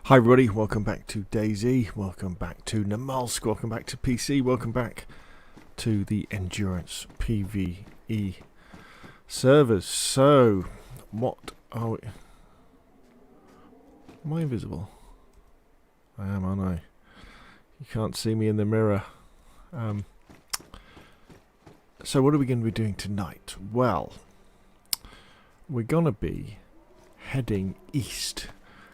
Hi everybody, welcome back to DayZ, welcome back to Namalsk, welcome back to PC, welcome back to the Endurance PvE servers. So, what are we... Am I invisible? I am, aren't I? You can't see me in the mirror. So what are we going to be doing tonight? Well, we're going to be heading east.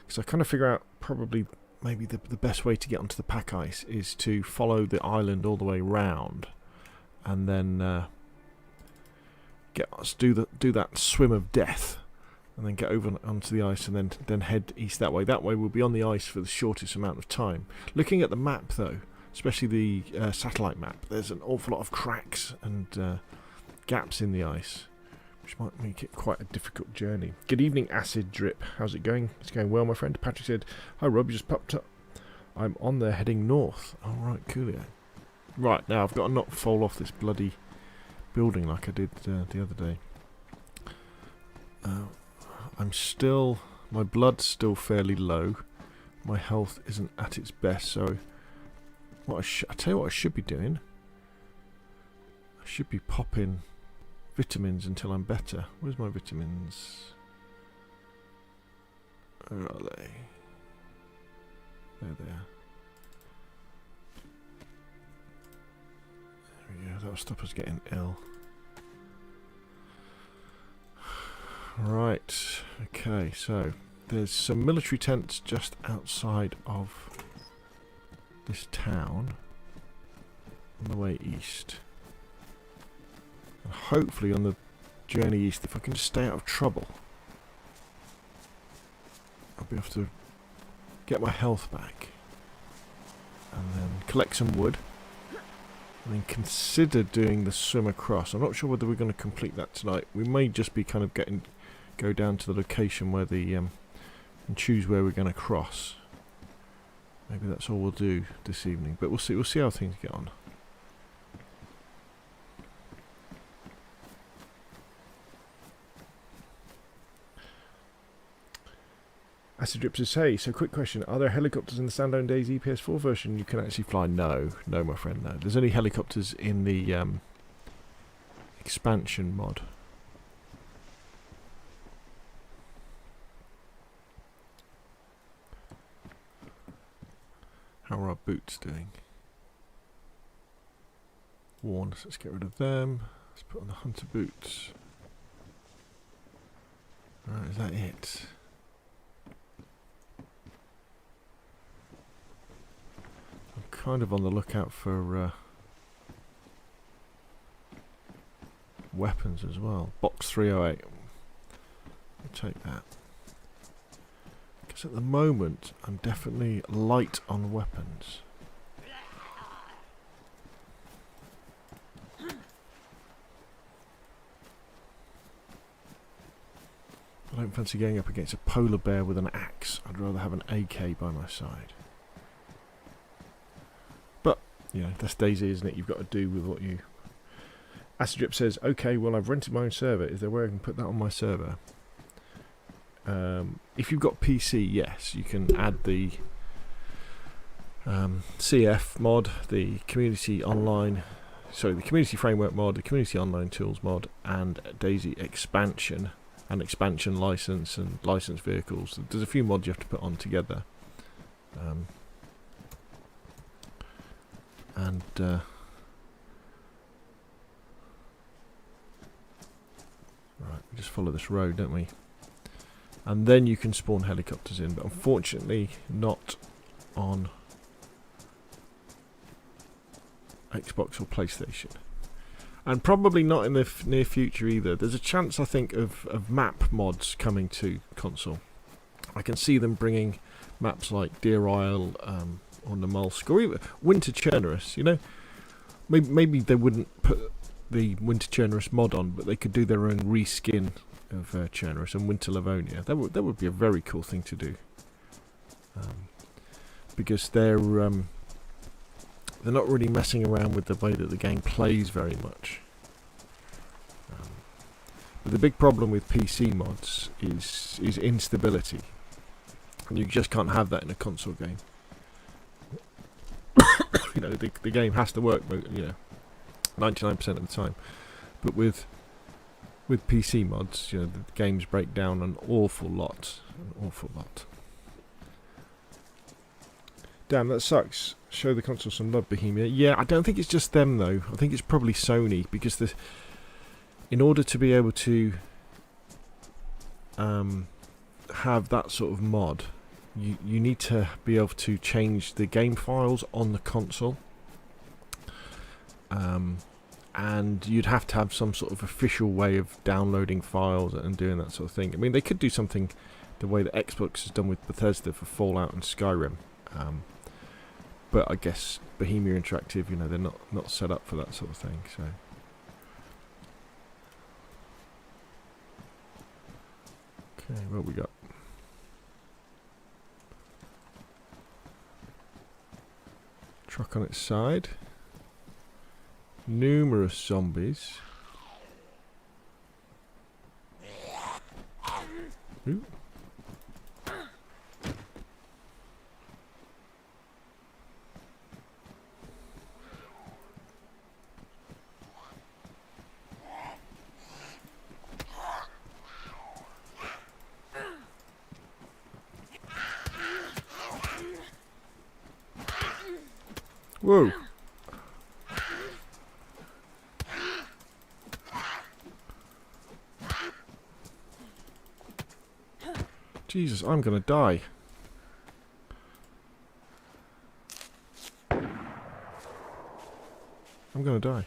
So I kind of figure out probably maybe the best way to get onto the pack ice is to follow the island all the way round and then get us do that swim of death and then get over onto the ice and then head east that way. That way we'll be on the ice for the shortest amount of time. Looking at the map though, especially the satellite map, there's an awful lot of cracks and gaps in the ice, which might make it quite a difficult journey. Good evening, Acid Drip. How's it going? It's going well, my friend. Patrick said, "Hi, Rob. You just popped up. I'm on there heading north." All right, coolio. Right, now I've got to not fall off this bloody building like I did the other day. My blood's still fairly low. My health isn't at its best, so I tell you what I should be doing. I should be popping vitamins until I'm better. Where's my vitamins? Where are they? There they are. There we go. That'll stop us getting ill. Right. Okay, so there's some military tents just outside of this town on the way east. And hopefully on the journey east, if I can just stay out of trouble, I'll be able to get my health back and then collect some wood and then consider doing the swim across. I'm not sure whether we're going to complete that tonight. We may just be kind of go down to the location where and choose where we're going to cross. Maybe that's all we'll do this evening, but we'll see how things get on. Acid Drip says, "Hey, so quick question. Are there helicopters in the standalone DayZ PS4 version you can actually fly?" No, my friend, no. There's only helicopters in the expansion mod. How are our boots doing? Worn, so let's get rid of them. Let's put on the hunter boots. Alright, is that it? I'm kind of on the lookout for weapons as well. Box 308. I'll take that. Because at the moment, I'm definitely light on weapons. I don't fancy going up against a polar bear with an axe. I'd rather have an AK by my side. But, you know, that's DayZ, isn't it? You've got to do with what you... Acid Drip says, "Okay, well, I've rented my own server. Is there a way I can put that on my server?" If you've got PC, yes, you can add the CF mod, the community online, sorry, the community framework mod, the community online tools mod, and DayZ expansion and expansion license and licensed vehicles. There's a few mods you have to put on together. Right, we just follow this road, don't we? And then you can spawn helicopters in, but unfortunately not on Xbox or PlayStation. And probably not in the near future either. There's a chance, I think, of map mods coming to console. I can see them bringing maps like Deer Isle or Namalsk, or even Winter Chernerus, you know? Maybe they wouldn't put the Winter Chernerus mod on, but they could do their own reskin of Chernerus and Winter Livonia. That would be a very cool thing to do, because they're not really messing around with the way that the game plays very much. But the big problem with PC mods is instability. You just can't have that in a console game. You know, the game has to work, 99% of the time. But with PC mods, the games break down an awful lot. Damn, that sucks. Show the console some love, Bohemia. Yeah, I don't think it's just them though. I think it's probably Sony, because in order to be able to have that sort of mod, you need to be able to change the game files on the console. And you'd have to have some sort of official way of downloading files and doing that sort of thing. I mean, they could do something the way that Xbox has done with Bethesda for Fallout and Skyrim. But I guess Bohemia Interactive, they're not set up for that sort of thing. So, okay, what we got? Truck on its side. Numerous zombies. Ooh. Whoa. Jesus, I'm gonna die. I'm gonna die.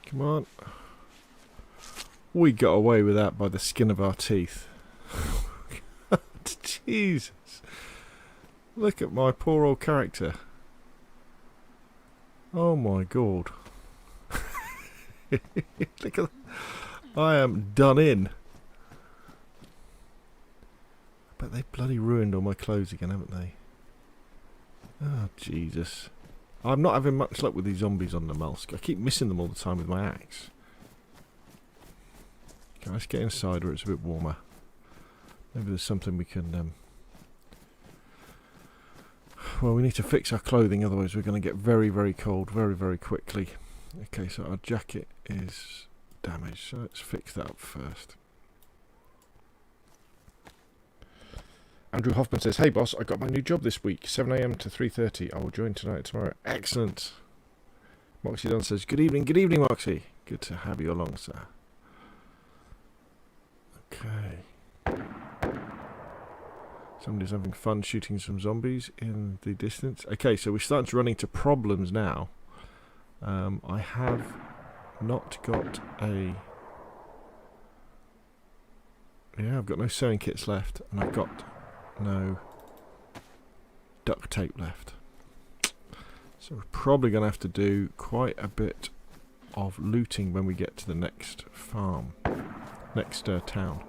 Come on. We got away with that by the skin of our teeth. Jesus. Look at my poor old character. Oh my god. Look at, I am done in. But they bloody ruined all my clothes again, haven't they? Oh Jesus. I'm not having much luck with these zombies on Namalsk. I keep missing them all the time with my axe. Okay, let's get inside where it's a bit warmer. Maybe there's something we can... Well, we need to fix our clothing, otherwise we're going to get very, very cold very, very quickly. Okay, so our jacket is damaged, so let's fix that up first. Andrew Hoffman says, "Hey boss, I got my new job this week, 7 AM to 3:30. I will join tonight and tomorrow." Excellent. Moxie Don says, good evening, Moxie. Good to have you along, sir. Okay. Somebody's having fun shooting some zombies in the distance. Okay, so we're starting to run into problems now. I have not got a... Yeah, I've got no sewing kits left, and I've got no duct tape left. So we're probably going to have to do quite a bit of looting when we get to the next farm, next town.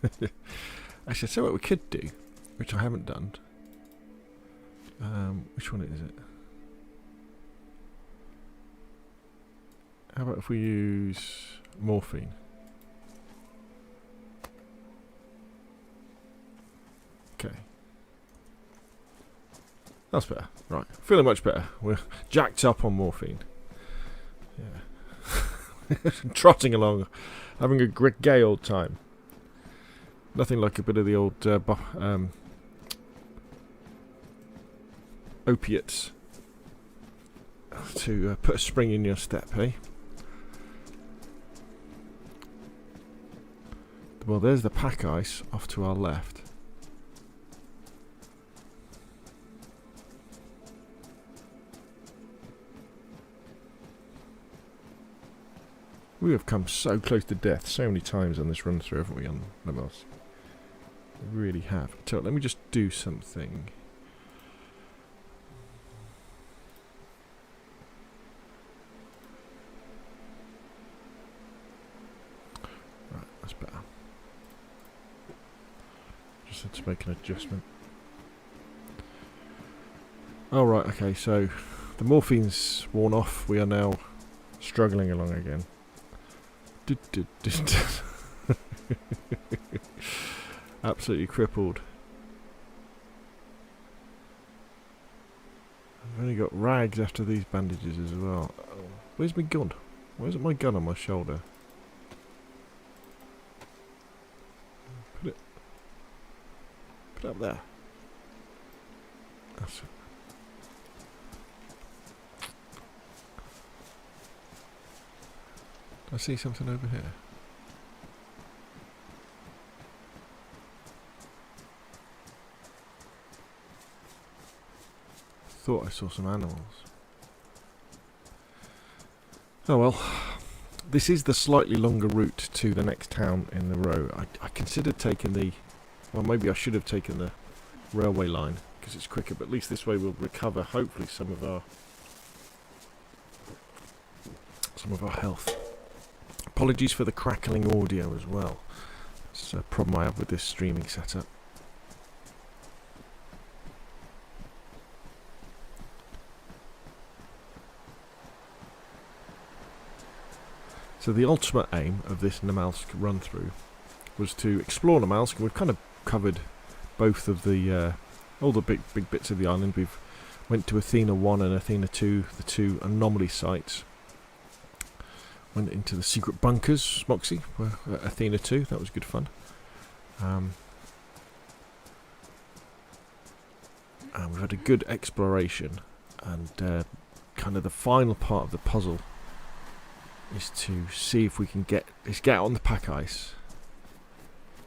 Actually, I'll tell you what we could do, which I haven't done. Which one is it? How about if we use morphine? Okay. That's better. Right. Feeling much better. We're jacked up on morphine. Yeah. Trotting along, having a gay old time. Nothing like a bit of the old opiates to put a spring in your step, eh? Well, there's the pack ice off to our left. We have come so close to death so many times on this run through, haven't we, on Namalsk? We really have. So let me just do something. Right, that's better. just had to make an adjustment. Oh right, okay, so the morphine's worn off. We are now struggling along again. Absolutely crippled. I've only got rags after these bandages as well. Where's my gun? Where's my gun on my shoulder? Put it up there. That's it. I see something over here. Thought I saw some animals. Oh well. This is the slightly longer route to the next town in the row. I considered taking the... Well, maybe I should have taken the railway line because it's quicker, but at least this way we'll recover, hopefully, some of our health. Apologies for the crackling audio as well. It's a problem I have with this streaming setup. So the ultimate aim of this Namalsk run through was to explore Namalsk, and we've kind of covered both of the all the big bits of the island. We've went to Athena 1 and Athena 2, the two anomaly sites. Went into the secret bunkers, Moxie, Athena 2, that was good fun. And we've had a good exploration, and kind of the final part of the puzzle is to see if we can get out on the pack ice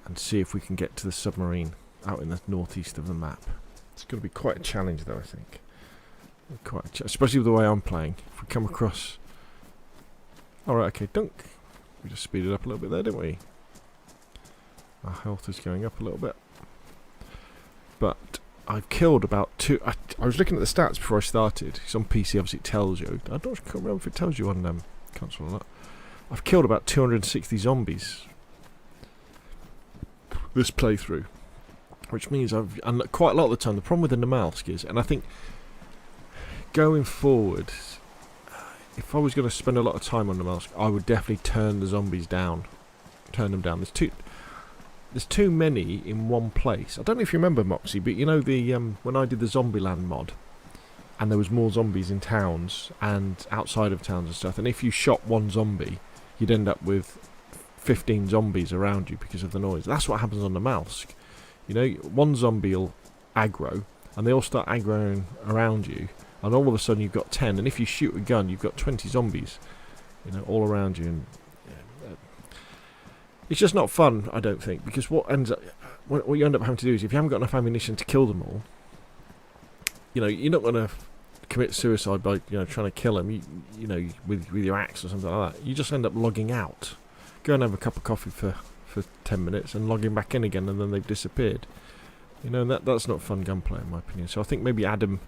and see if we can get to the submarine out in the northeast of the map. It's going to be quite a challenge though, I think. Especially with the way I'm playing. If we come across... Alright, okay, dunk. We just speeded up a little bit there, didn't we? Our health is going up a little bit. But I've killed about two... I was looking at the stats before I started. It's on PC, obviously it tells you. I can't remember if it tells you on console or not. I've killed about 260 zombies this playthrough. Which means and quite a lot of the time, the problem with the Namalsk is, and I think going forward, if I was going to spend a lot of time on Namalsk, I would definitely turn the zombies down. Turn them down. There's too many in one place. I don't know if you remember, Moxie, but you know the when I did the Zombieland mod, and there was more zombies in towns and outside of towns and stuff, and if you shot one zombie, you'd end up with 15 zombies around you because of the noise. That's what happens on Namalsk. You know, one zombie will aggro, and they all start aggroing around you, and all of a sudden you've got 10, and if you shoot a gun, you've got 20 zombies, you know, all around you, and it's just not fun, I don't think, because what you end up having to do is, if you haven't got enough ammunition to kill them all, you know, you're not going to commit suicide by, you know, trying to kill them, you know, with your axe or something like that. You just end up logging out, go and have a cup of coffee for 10 minutes and logging back in again, and then they've disappeared. You know, and that's not fun gunplay in my opinion. So I think maybe Adam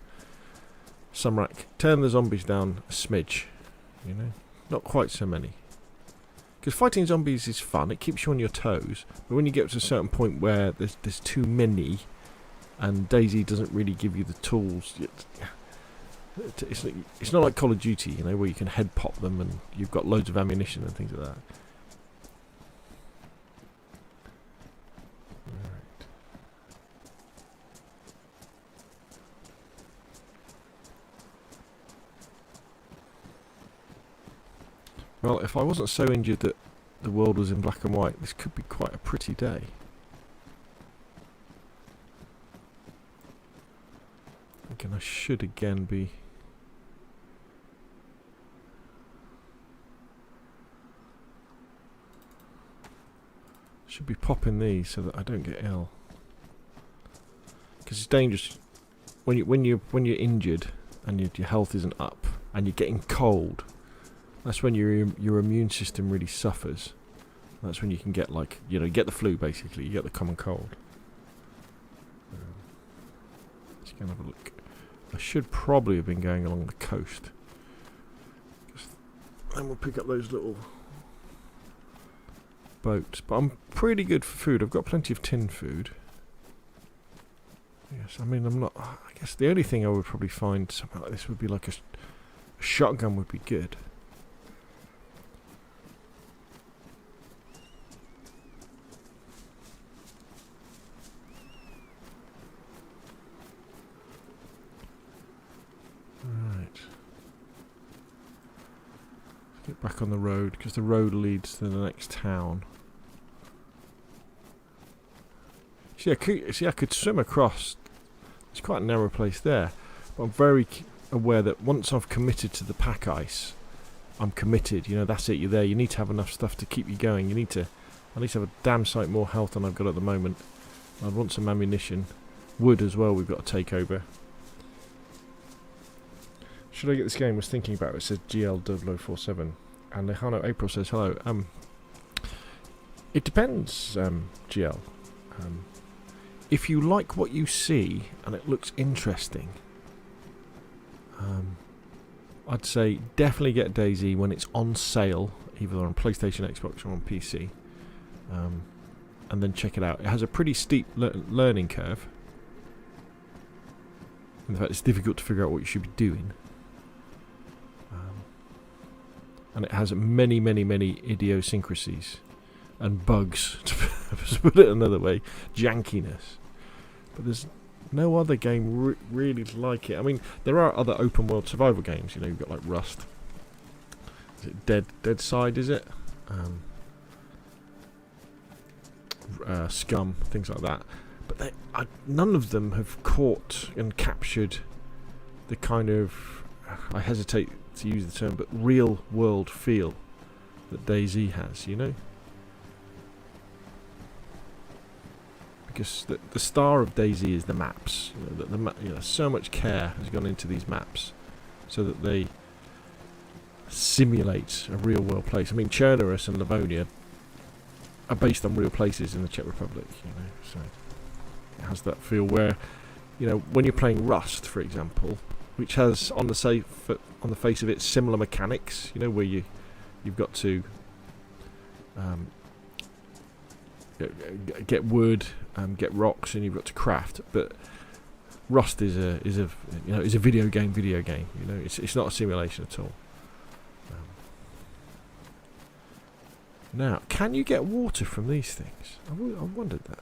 Sumrak, turn the zombies down a smidge, you know, not quite so many. Because fighting zombies is fun, it keeps you on your toes, but when you get to a certain point where there's too many, and DayZ doesn't really give you the tools, it's not like Call of Duty, you know, where you can head pop them and you've got loads of ammunition and things like that. Well, if I wasn't so injured that the world was in black and white, this could be quite a pretty day. Again, I should again be... Should be popping these so that I don't get ill. Because it's dangerous when you're injured and your health isn't up and you're getting cold. That's when your immune system really suffers. That's when you can get, like, you know, get the flu basically. You get the common cold. Let's go and have a look. I should probably have been going along the coast. And we'll pick up those little boats. But I'm pretty good for food. I've got plenty of tin food. Yes, I mean, I'm not... I guess the only thing I would probably find something like this would be like a shotgun would be good. Right. Let's get back on the road, because the road leads to the next town. See, I could swim across. It's quite a narrow place there, but I'm very aware that once I've committed to the pack ice, I'm committed. You know, that's it. You're there. You need to have enough stuff to keep you going. You need to at least have a damn sight more health than I've got at the moment. I'd want some ammunition, wood as well. We've got to take over. Should I get this game? I was thinking about it. It says GL0047, and Lejano April says hello. It depends, GL. If you like what you see and it looks interesting, I'd say definitely get DayZ when it's on sale, either on PlayStation, Xbox, or on PC, and then check it out. It has a pretty steep learning curve. In fact, it's difficult to figure out what you should be doing. And it has many, many, many idiosyncrasies and bugs, to put it another way, jankiness. But there's no other game really like it. I mean, there are other open world survival games. You know, you've got like Rust. Is it Dead Side? Is it? Scum, things like that. But none of them have caught and captured the kind of, I hesitate to use the term, but real world feel that DayZ has. You know. Because the star of DayZ is the maps. You know, so much care has gone into these maps, so that they simulate a real world place. I mean, Chernihiv and Livonia are based on real places in the Czech Republic. You know, so it has that feel where, you know, when you're playing Rust, for example, which has on the face of it similar mechanics. You know, where you've got to get wood, get rocks, and you've got to craft. But Rust is a video game. You know, it's not a simulation at all. Now, can you get water from these things? I wondered that.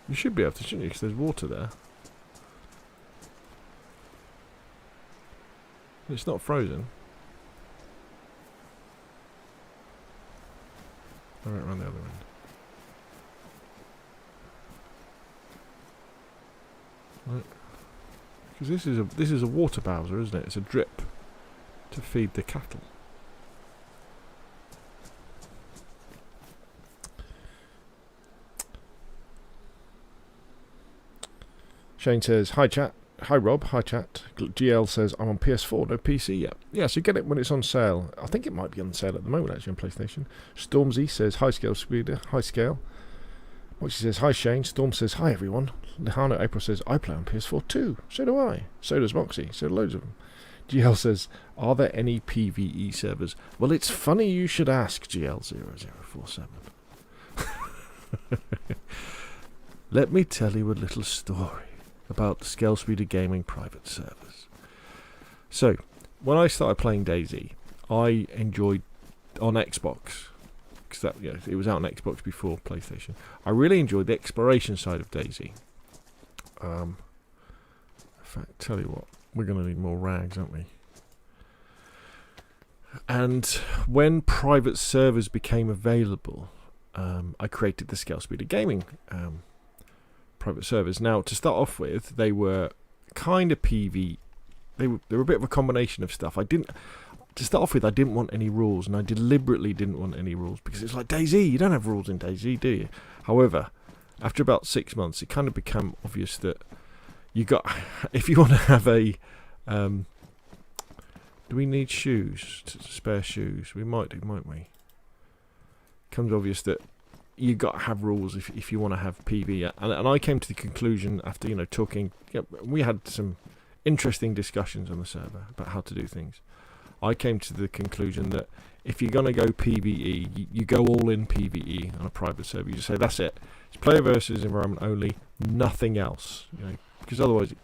You should be able to, shouldn't you? Because there's water there. It's not frozen. All right, around the other end. Right. Because this is a water bowser, isn't it? It's a drip to feed the cattle. Shane says, hi chat. Hi Rob, hi chat. GL says, I'm on PS4, no PC yet. Yeah, so get it when it's on sale. I think it might be on sale at the moment actually on PlayStation. Stormzy says, hi Scale Speeder, hi Scale. Moxie says, hi Shane. Storm says, hi everyone. Lehano April says, I play on PS4 too. So do I. So does Moxie. So do loads of them. GL says, are there any PvE servers? Well, it's funny you should ask, GL0047. Let me tell you a little story about the Scale Speeder Gaming private servers. So, when I started playing DayZ, I enjoyed on Xbox, because it was out on Xbox before PlayStation. I really enjoyed the exploration side of DayZ. In fact, tell you what, we're going to need more rags, aren't we? And when private servers became available, I created the Scale Speeder Gaming private servers. Now, to start off with, they were kind of PvE. They were a bit of a combination of stuff. To start off with, I didn't want any rules, and I deliberately didn't want any rules because it's like DayZ. You don't have rules in DayZ, do you? However, after about 6 months, it kind of became obvious that if you want to have a, do we need shoes? Spare shoes? We might do, might we? Becomes obvious that you got to have rules if you want to have PvE, and I came to the conclusion after talking. Yeah, we had some interesting discussions on the server about how to do things. I came to the conclusion that if you're going to go PvE, you go all in PvE on a private server. You just say, that's it. It's player versus environment only, nothing else. You know, because otherwise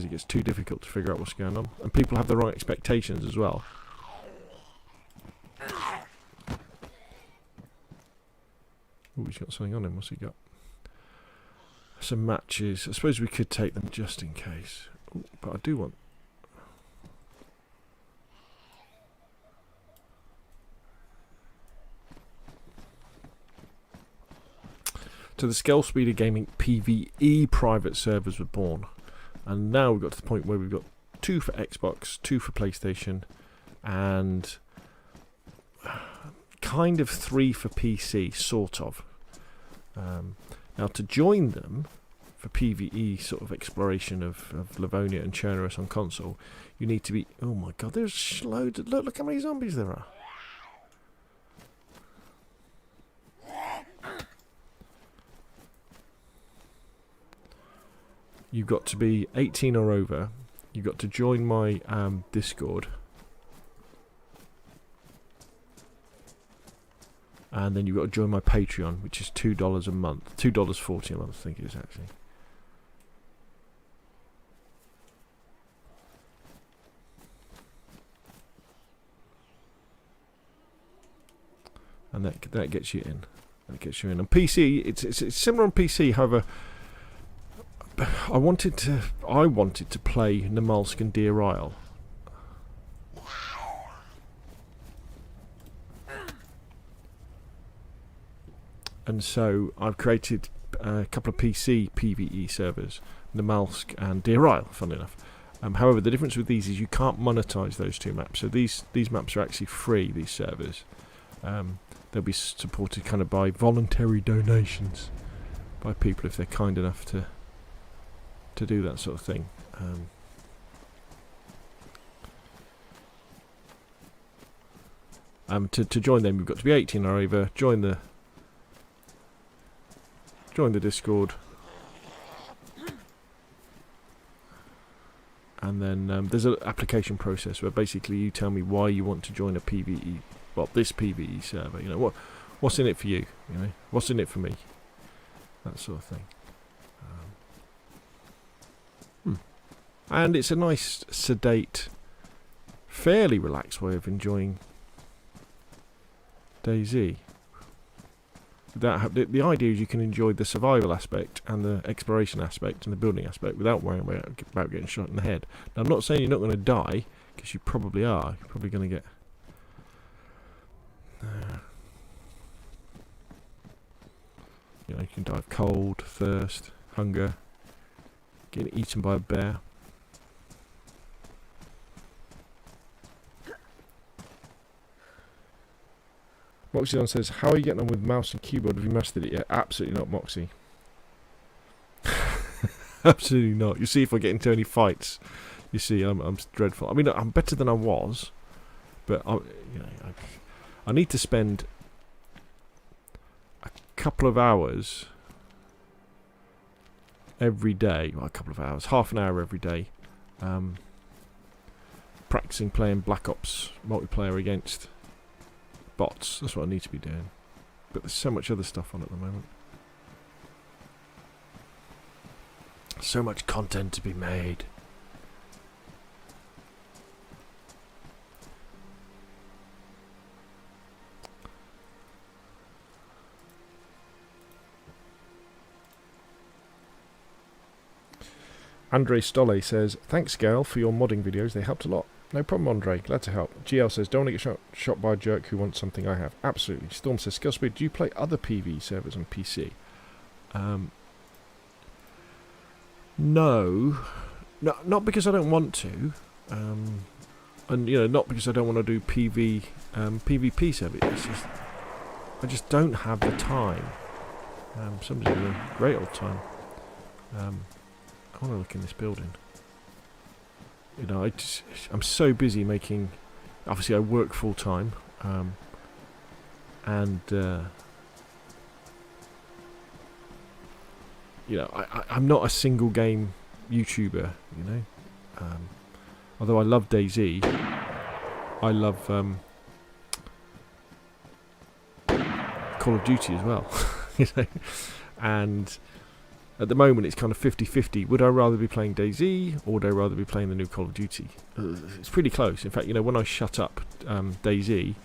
it gets too difficult to figure out what's going on. And people have the wrong expectations as well. Oh, he's got something on him. What's he got? Some matches. I suppose we could take them just in case. Ooh, but I do want... So the Scale Speeder Gaming PvE private servers were born. And now we've got to the point where we've got 2 for Xbox, 2 for PlayStation, and kind of 3 for PC, sort of. Now to join them for PvE sort of exploration of Livonia and Chernobyl on console, you need to be... Oh my god, there's loads of... Look how many zombies there are. You've got to be 18 or over. You've got to join my Discord. And then you've got to join my Patreon, which is $2 a month. $2.40 a month, I think it is, actually. And that gets you in. That gets you in. On PC, it's similar on PC, however... I wanted to play Namalsk and Deer Isle. And so I've created a couple of PC PvE servers, Namalsk and Deer Isle, funnily enough. However, the difference with these is you can't monetize those 2 maps. So these maps are actually free, these servers. They'll be supported kind of by voluntary donations by people if they're kind enough to do that sort of thing. To join them, you've got to be 18 or over. Join the Discord, and then there's an application process where basically you tell me why you want to join a PvE, this PvE server. You know what's in it for you. You know what's in it for me. That sort of thing. And it's a nice, sedate, fairly relaxed way of enjoying DayZ. The idea is you can enjoy the survival aspect and the exploration aspect and the building aspect without worrying about getting shot in the head. Now, I'm not saying you're not going to die, because you probably are. You're probably going to get... you can die of cold, thirst, hunger, getting eaten by a bear. Moxie says, how are you getting on with mouse and keyboard? Have you mastered it yet? Absolutely not, Moxie. Absolutely not. You see, if I get into any fights, you see, I'm dreadful. I mean, I'm better than I was, but I need to spend a couple of hours every day. Well, a couple of hours, half an hour every day, practicing playing Black Ops multiplayer against bots. That's what I need to be doing. But there's so much other stuff on at the moment. So much content to be made. Andre Stolle says, thanks Gail for your modding videos, they helped a lot. No problem, Andre, glad to help. GL says, don't want to get shot by a jerk who wants something I have. Absolutely. Storm says, Scalespeed, do you play other PvE servers on PC? No. Not because I don't want to. And, not because I don't want to do PvP servers. It's just, I just don't have the time. Somebody's having a great old time. I want to look in this building. I'm so busy making... Obviously, I work full time, and I'm not a single game YouTuber, you know. Although I love DayZ, I love Call of Duty as well, you know. And at the moment it's kind of 50-50. Would I rather be playing DayZ or would I rather be playing the new Call of Duty? It's pretty close. In fact, you know, when I shut up DayZ,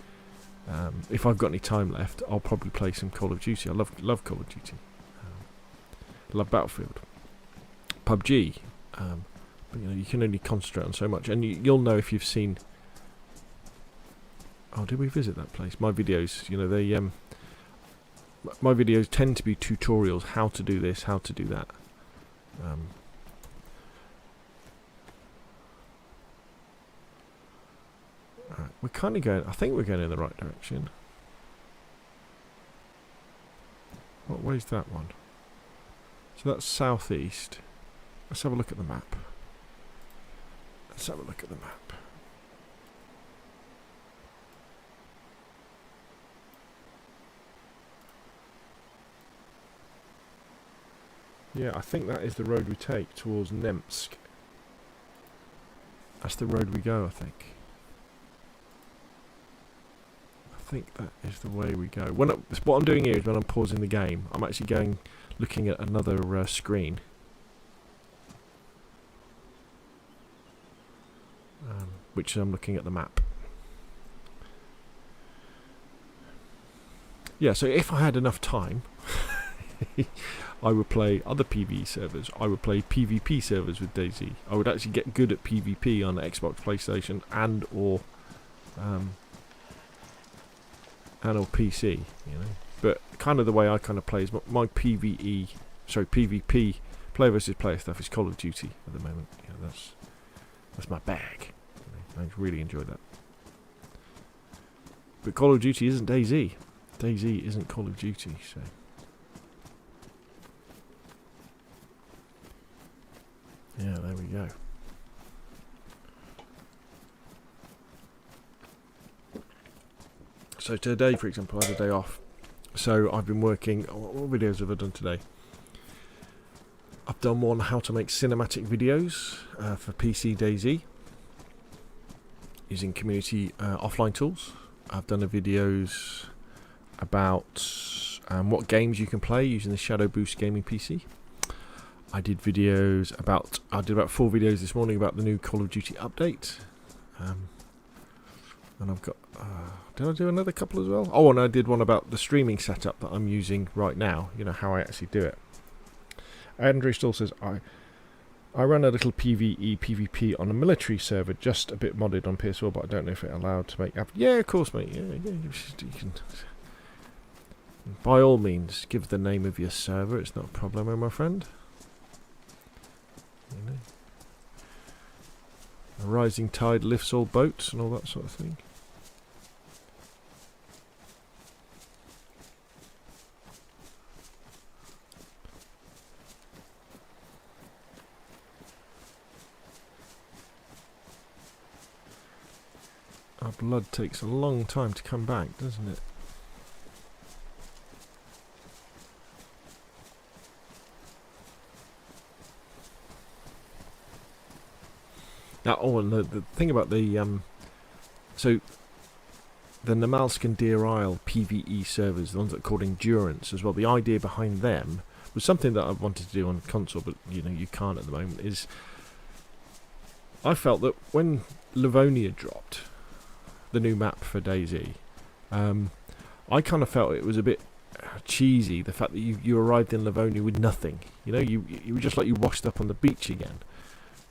if I've got any time left, I'll probably play some Call of Duty. I love Call of Duty. Love Battlefield. PUBG. But you know, you can only concentrate on so much, and you'll know if you've seen. Oh, did we visit that place? My videos, you know, they my videos tend to be tutorials, how to do this, how to do that. Right, we're kind of going. I think we're going in the right direction. What way's that one? So that's southeast. Let's have a look at the map. Let's have a look at the map. Yeah, I think that is the road we take towards Namalsk. That's the road we go, I think. I think that is the way we go. What I'm doing here is when I'm pausing the game, I'm actually looking at another screen. Which I'm looking at the map. Yeah, so if I had enough time, I would play other PvE servers. I would play PvP servers with DayZ. I would actually get good at PvP on Xbox, PlayStation, and or PC. You know, but kind of the way I kind of play is my PvP player versus player stuff is Call of Duty at the moment. Yeah, that's my bag. I really enjoy that. But Call of Duty isn't DayZ. DayZ isn't Call of Duty, so. Yeah, there we go. So today, for example, I had a day off. So I've been working. What videos have I done today? I've done one how to make cinematic videos for PC DayZ using community offline tools. I've done videos about what games you can play using the Shadow Boost gaming PC. I did about 4 videos this morning about the new Call of Duty update. And I've got did I do another couple as well? Oh, and I did one about the streaming setup that I'm using right now, you know, how I actually do it. Andrew still says I run a little PvE PvP on a military server, just a bit modded on PS4, but I don't know if it allowed to make yeah, of course, mate. Yeah, you can by all means give the name of your server. It's not a problem, my friend. You know, a rising tide lifts all boats and all that sort of thing. Our blood takes a long time to come back, doesn't it? Now, and the thing about so the Namalsk and DayZ PvE servers, the ones that are called Endurance as well, the idea behind them was something that I wanted to do on console, but you know, you can't at the moment, is I felt that when Livonia dropped, the new map for DayZ, I kind of felt it was a bit cheesy, the fact that you arrived in Livonia with nothing. You know, you were just like you washed up on the beach again,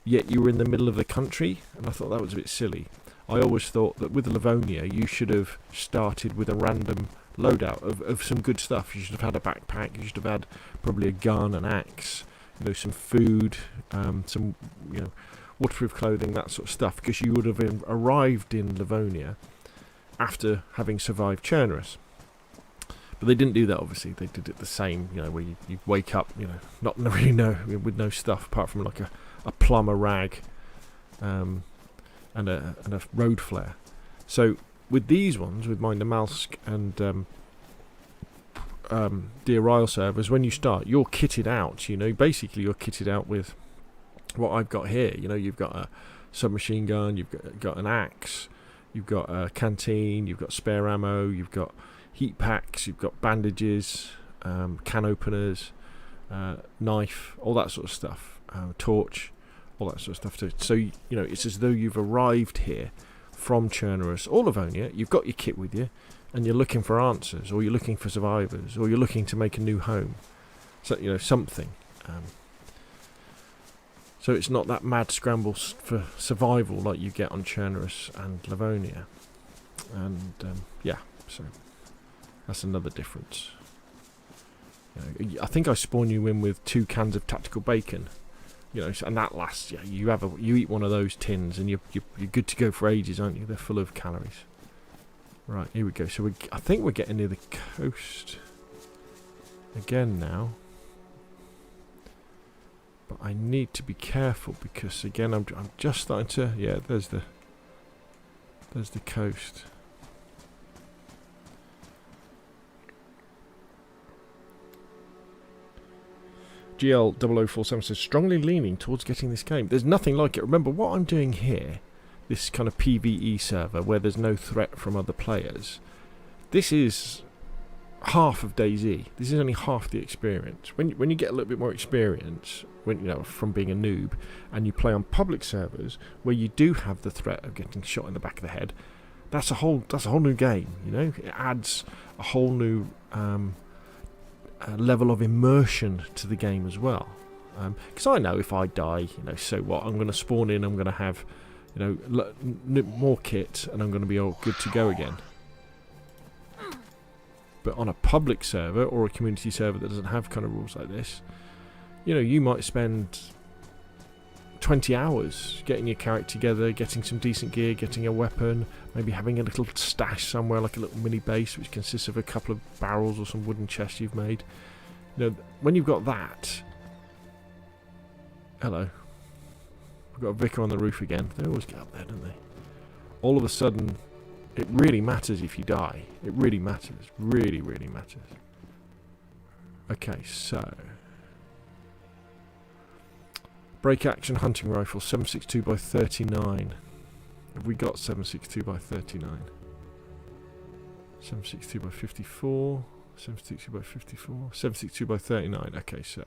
yet you were in the middle of the country, and I thought that was a bit silly. I always thought that with Livonia you should have started with a random loadout of some good stuff. You should have had a backpack, you should have had probably a gun, an axe, you know, some food, some, you know, waterproof clothing, that sort of stuff, because you would have arrived in Livonia after having survived Chernobyl. But they didn't do that, obviously. They did it the same, you know, where you wake up, you know, not really with no stuff apart from like a plumber rag and a road flare. So with these ones, with my Namalsk and DayZ servers, when you start, you're kitted out, you know, basically you're kitted out with what I've got here. You know, you've got a submachine gun, you've got an axe, you've got a canteen, you've got spare ammo, you've got heat packs, you've got bandages, can openers, knife, all that sort of stuff, torch, all that sort of stuff too. So you know, it's as though you've arrived here from Chernobyl or Livonia. You've got your kit with you, and you're looking for answers, or you're looking for survivors, or you're looking to make a new home. So you know, something. So it's not that mad scramble for survival like you get on Chernobyl and Livonia. And yeah, so that's another difference. You know, I think I spawn you in with 2 cans of tactical bacon. You know, and that lasts. Yeah, you eat one of those tins, and you're good to go for ages, aren't you? They're full of calories. Right, here we go. So I think we're getting near the coast again now. But I need to be careful because again I'm just starting to, yeah, there's the coast. GL0047 says strongly leaning towards getting this game. There's nothing like it. Remember what I'm doing here, this kind of PvE server where there's no threat from other players. This is half of DayZ. This is only half the experience. When you get a little bit more experience, when you know, from being a noob, and you play on public servers where you do have the threat of getting shot in the back of the head, that's a whole new game. You know, it adds a whole new level of immersion to the game as well. Because I know if I die, you know, so what? I'm going to spawn in. I'm going to have, you know, more kit, and I'm going to be all good to go again. But on a public server or a community server that doesn't have kind of rules like this, you know, you might spend 20 hours getting your character together, getting some decent gear, getting a weapon, maybe having a little stash somewhere, like a little mini base which consists of a couple of barrels or some wooden chests you've made. You know, when you've got that... Hello. We've got a vicar on the roof again. They always get up there, don't they? All of a sudden... It really matters if you die. It really matters. Really, really matters. Okay, so... Break action hunting rifle, 7.62x39. Have we got 7.62x39? 7.62x54. 7.62x54. 7.62x39. Okay, so...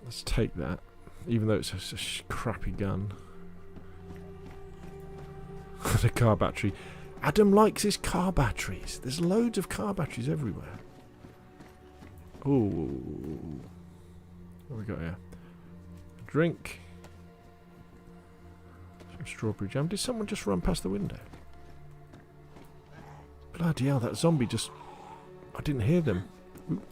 Let's take that. Even though it's a crappy gun. The car battery. Adam likes his car batteries. There's loads of car batteries everywhere. Ooh. What have we got here? A drink. Some strawberry jam. Did someone just run past the window? Bloody hell, that zombie just... I didn't hear them. Ooh.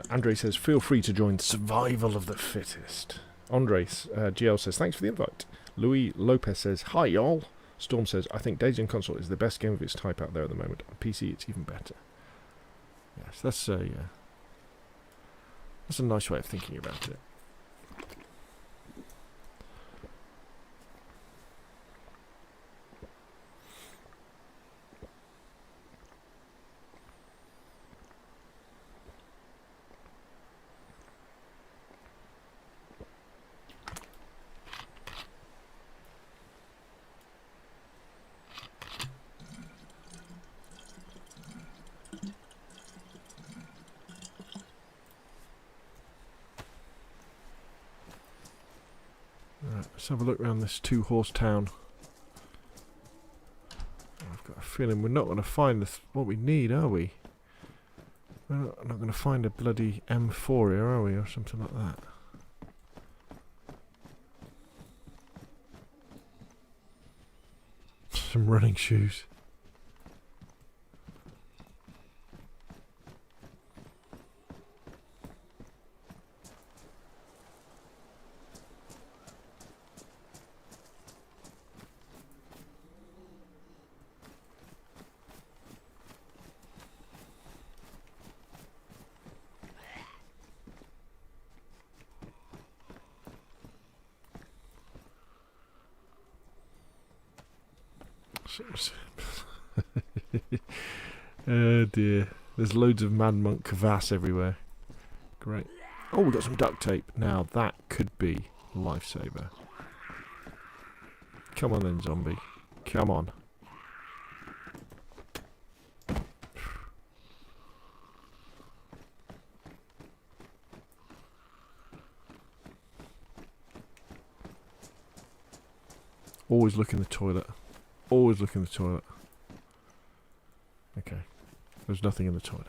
Andre says, feel free to join Survival of the Fittest. Andres, GL says, thanks for the invite. Louis Lopez says, hi y'all. Storm says, I think DayZ on console is the best game of its type out there at the moment. On PC, it's even better. Yes, that's a nice way of thinking about it. Let's have a look around this 2-horse town. I've got a feeling we're not going to find what we need, are we? We're not going to find a bloody M4 here, are we? Or something like that. Some running shoes. Oh dear. There's loads of man monk kvass everywhere. Great. Oh, we've got some duct tape. Now that could be a lifesaver. Come on then, zombie. Come on. Always look in the toilet. Always look in the toilet. Okay. There's nothing in the toilet.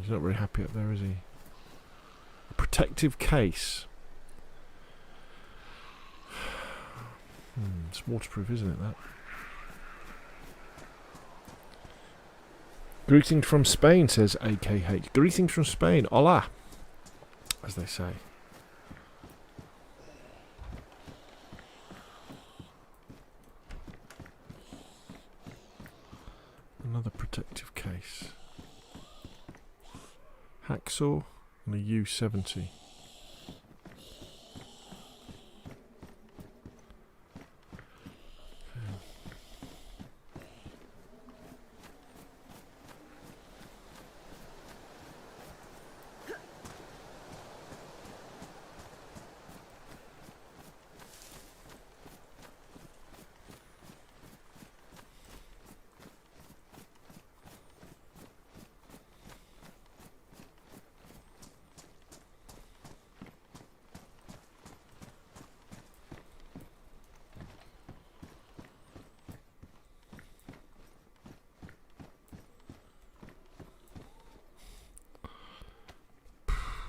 He's not very happy up there, is he? A protective case. It's waterproof, isn't it, that? Greetings from Spain, says AKH. Greetings from Spain. Hola, as they say. Another protective case. Hacksaw and a U70.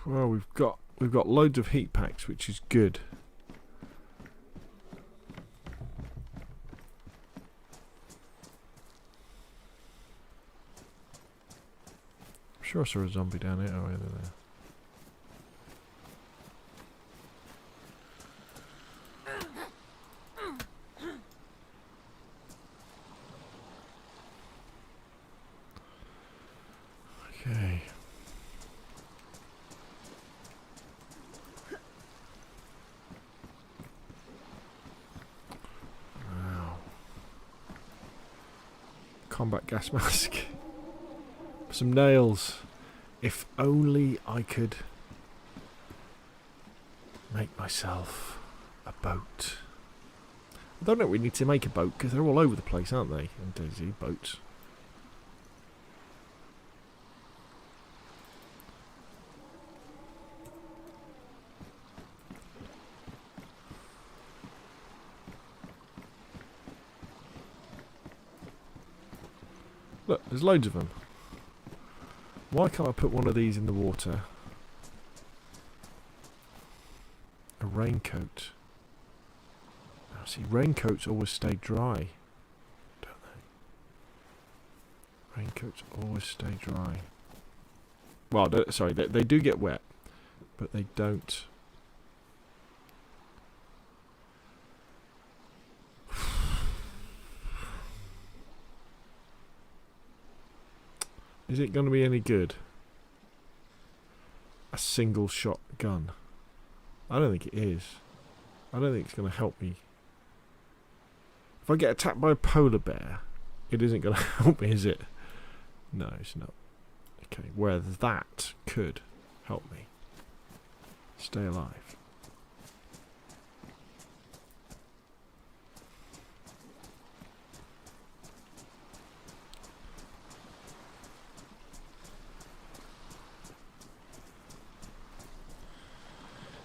Well, we've got loads of heat packs, which is good. I'm sure I saw a zombie down here. Oh, yeah, they're there. Okay. Wow. Combat gas mask. Some nails. If only I could make myself a boat. I don't know we need to make a boat because they're all over the place, aren't they? And DayZ boats. Look, there's loads of them. Why can't I put one of these in the water? A raincoat. Now, see, raincoats always stay dry, don't they? Raincoats always stay dry. Well, sorry, they do get wet, but they don't. Is it going to be any good? A single shot gun? I don't think it is. I don't think it's going to help me. If I get attacked by a polar bear, it isn't going to help me, is it? No, it's not. Okay, where that could help me stay alive.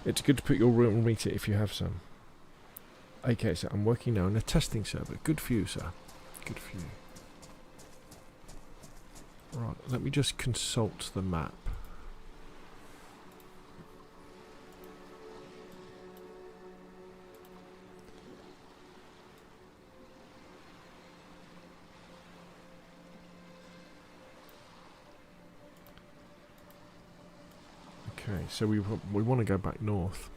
It's good to put your real meter if you have some. Okay, so I'm working now on a testing server. Good for you, sir. Good for you. Right, let me just consult the map. Okay, so we want to go back north.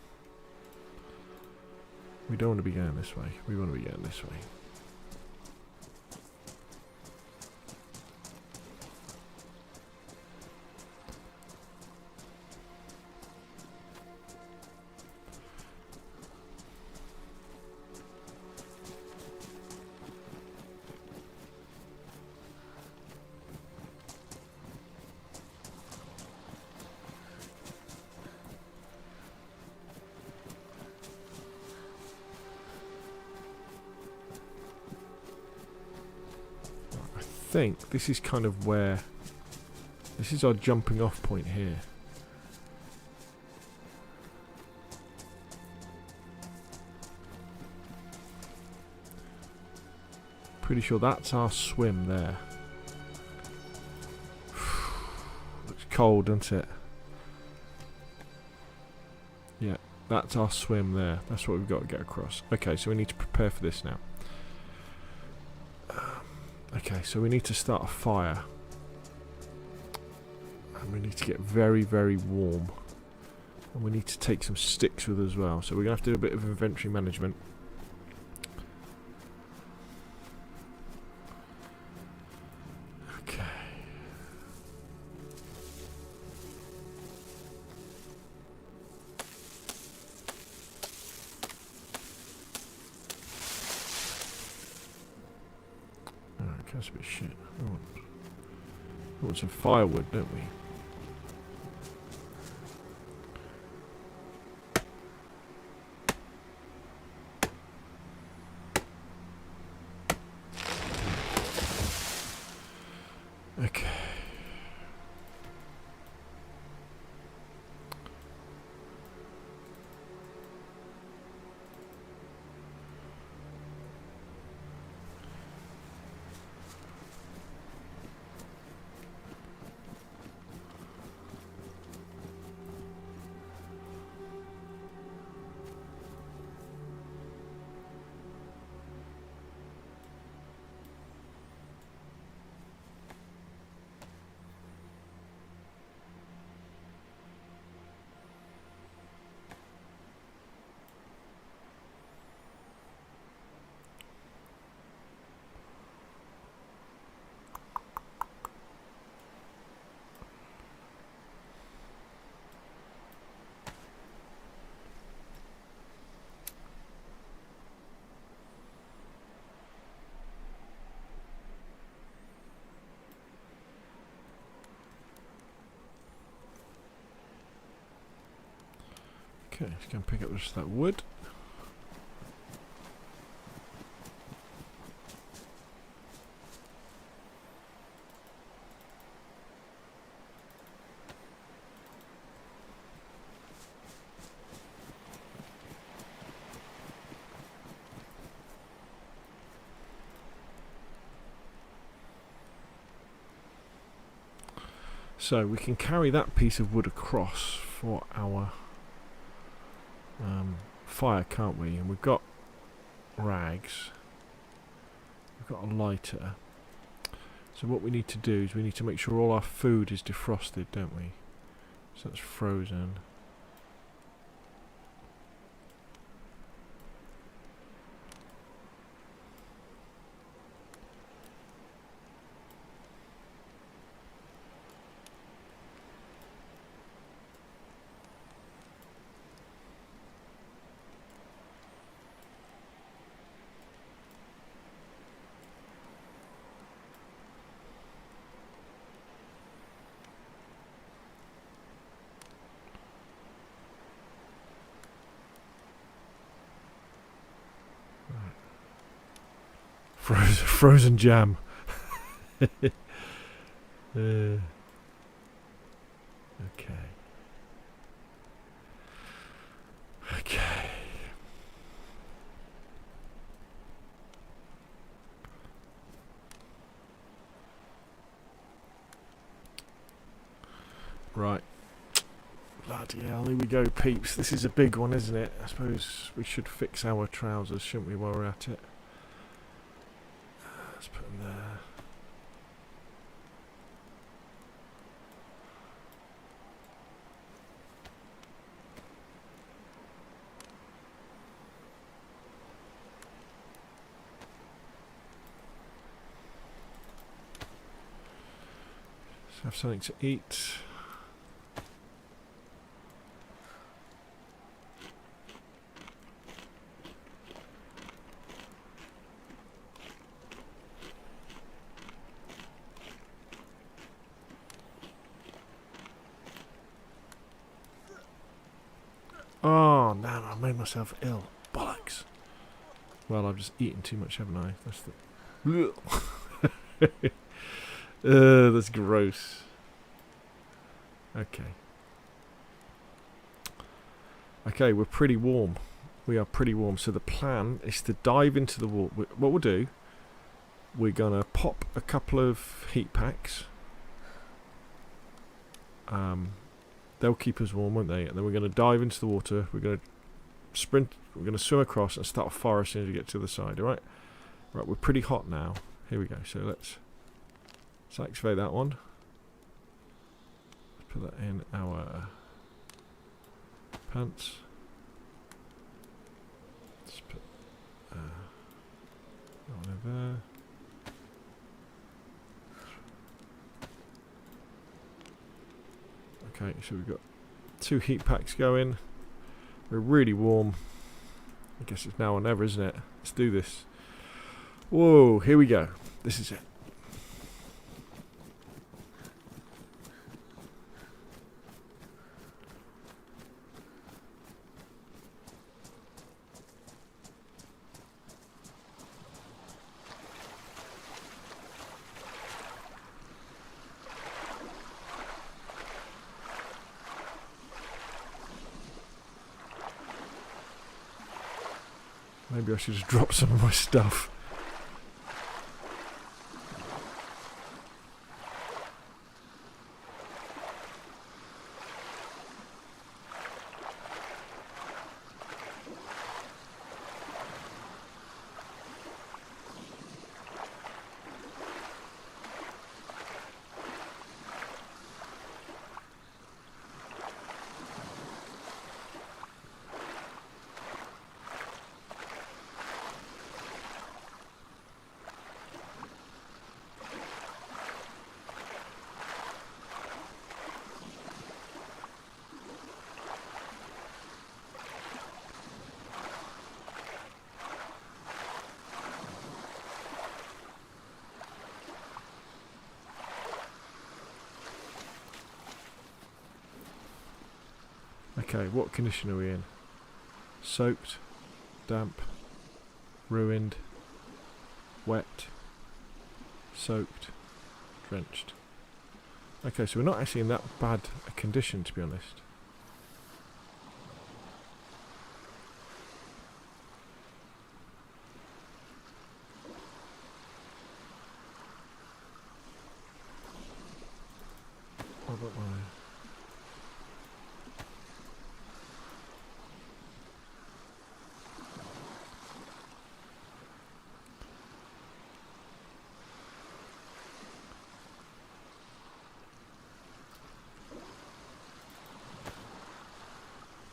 We don't want to be going this way. We want to be going this way. think this is kind of where... This is our jumping off point here. Pretty sure that's our swim there. Looks cold, doesn't it? Yeah, that's our swim there. That's what we've got to get across. Okay, so we need to prepare for this now. Okay, so we need to start a fire. And we need to get very, very warm. And we need to take some sticks with us as well. So we're going to have to do a bit of inventory management. Okay. Alright, that's a bit shit. We want some firewood, don't we? Okay. Okay, let's go and pick up just that wood. So we can carry that piece of wood across for our fire, can't we? And we've got rags. We've got a lighter. So what we need to do is we need to make sure all our food is defrosted, don't we? So that's frozen. Frozen jam. Okay. Okay. Right. Bloody hell, here we go, peeps. This is a big one, isn't it? I suppose we should fix our trousers, shouldn't we, while we're at it? Let's put them there. Let's have something to eat. Oh, no, I made myself ill. Bollocks. Well, I've just eaten too much, haven't I? That's the... That's gross. Okay. Okay, we're pretty warm. We are pretty warm. So the plan is to dive into the water. What we'll do, we're going to pop a couple of heat packs. They'll keep us warm, won't they? And then we're going to dive into the water. We're going to sprint. We're going to swim across and start a fire as soon as we get to the side. All right? Right, we're pretty hot now. Here we go. So let's activate that one. Put that in our pants. Let's put that one over there. Okay, so we've got 2 heat packs going. We're really warm. I guess it's now or never, isn't it? Let's do this. Whoa, here we go. This is it. Maybe I should just drop some of my stuff. Okay, what condition are we in? Soaked, damp, ruined, wet, soaked, drenched. Okay, so we're not actually in that bad a condition, to be honest. What about mine?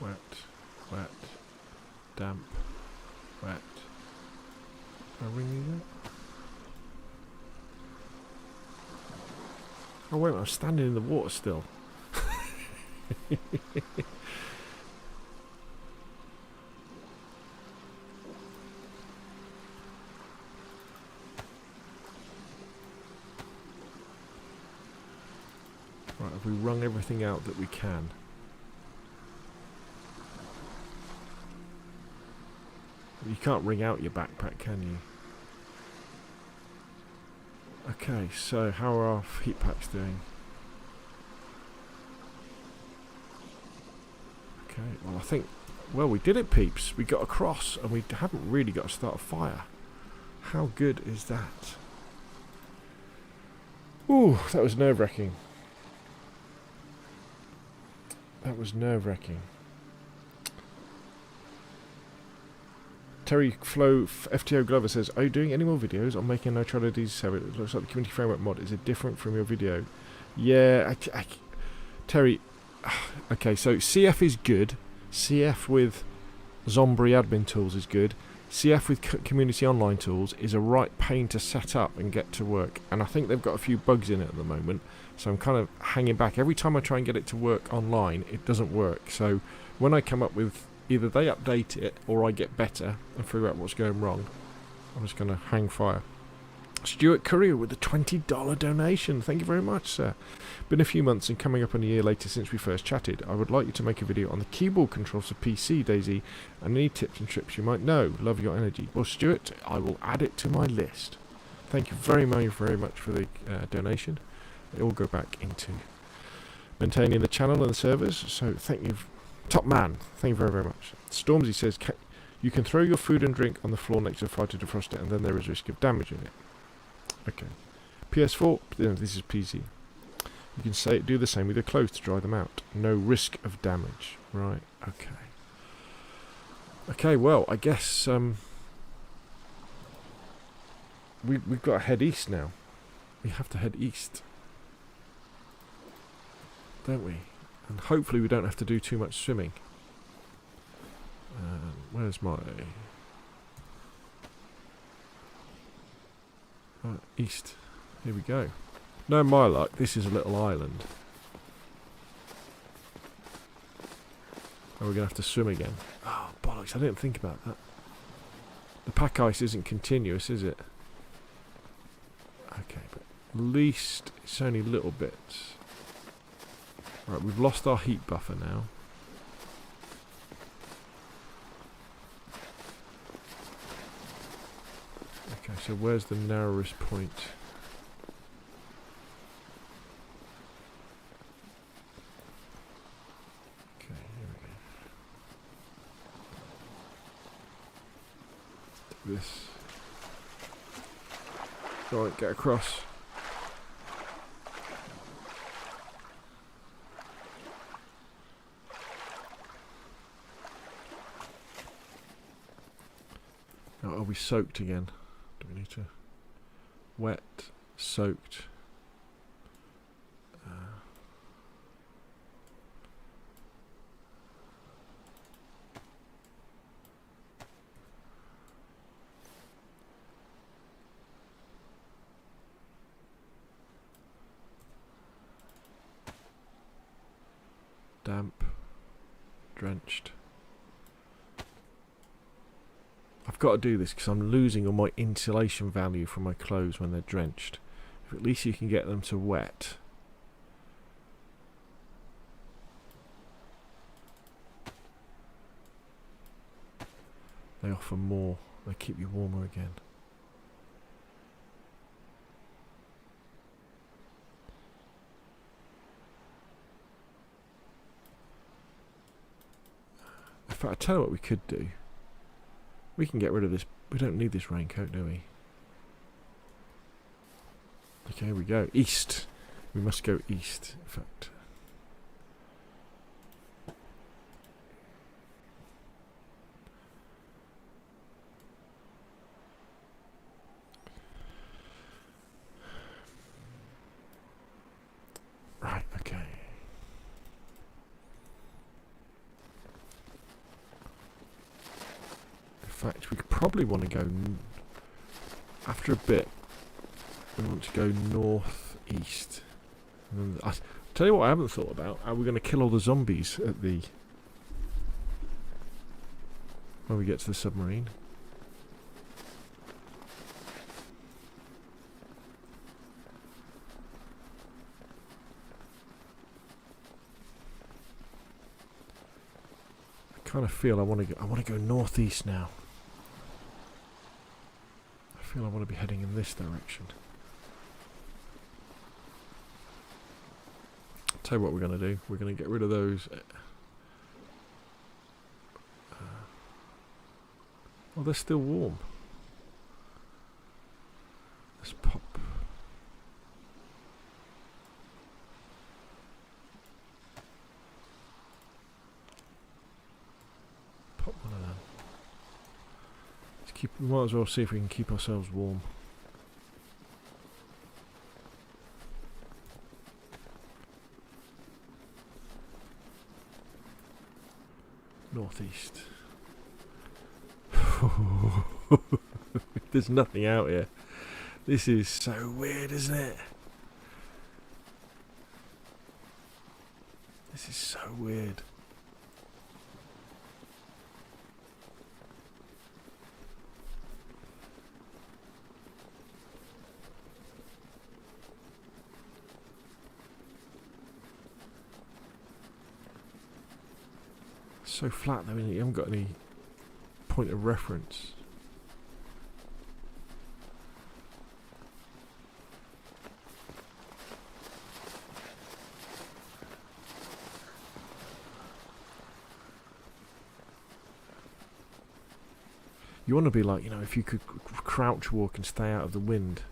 Wet, wet, damp, wet. Can I ring these out? Oh wait, I'm standing in the water still. Right, have we wrung everything out that we can? You can't wring out your backpack, can you? Okay, so how are our heat packs doing? Okay, well I think, well we did it peeps. We got across and we haven't really got to start a fire. How good is that? Ooh, that was nerve-wracking. That was nerve-wracking. Terry Flo FTO Glover says, are you doing any more videos on making no trial DayZ? It looks like the community framework mod. Is it different from your video? Yeah, Terry, okay, so CF is good. CF with Zombie admin tools is good. CF with community online tools is a right pain to set up and get to work. And I think they've got a few bugs in it at the moment. So I'm kind of hanging back. Every time I try and get it to work online, it doesn't work. So when I come up with either they update it or I get better and figure out what's going wrong, I'm just going to hang fire. Stuart Courier with a $20 donation. Thank you very much, sir. Been a few months and coming up on a year later since we first chatted. I would like you to make a video on the keyboard controls for PC, DayZ, and any tips and tricks you might know. Love your energy. Well, Stuart, I will add it to my list. Thank you very much for the donation. They all go back into maintaining the channel and the servers. So thank you, top man. Thank you very, very much. Stormzy says, you can throw your food and drink on the floor next to the fire to defrost it, and then there is risk of damaging it. Okay. PS4, this is PC. You can do the same with your clothes to dry them out. No risk of damage. Right, okay. Okay, well, I guess we've got to head east now. We have to head east, don't we? And hopefully we don't have to do too much swimming. Where's my... east. Here we go. No, my luck, this is a little island. And we're going to have to swim again. Oh, bollocks, I didn't think about that. The pack ice isn't continuous, is it? Okay, but at least it's only little bits. Right, we've lost our heat buffer now. Okay, so where's the narrowest point? Okay, here we go. Do this. Right, get across. Now, are we soaked again? Do we need to... Wet, soaked. Damp, drenched. I've got to do this because I'm losing all my insulation value from my clothes when they're drenched. If at least you can get them to wet. They offer more. They keep you warmer again. In fact, I tell you what we could do. We can get rid of this. We don't need this raincoat, do we? Okay, here we go. East. We must go east, in fact. Right, okay. In fact, we could probably want to go after a bit. We want to go northeast. And I tell you what, I haven't thought about. Are we going to kill all the zombies at the when we get to the submarine? I kind of feel I want to go northeast now. I feel I want to be heading in this direction. I'll tell you what we're going to do. We're going to get rid of those. Oh, they're still warm. Let's pop. Pop one of them. We might as well see if we can keep ourselves warm. Northeast. There's nothing out here. This is so weird, isn't it? This is so weird. So flat though, isn't it? You haven't got any point of reference. You want to be like, you know, if you could crouch walk and stay out of the wind.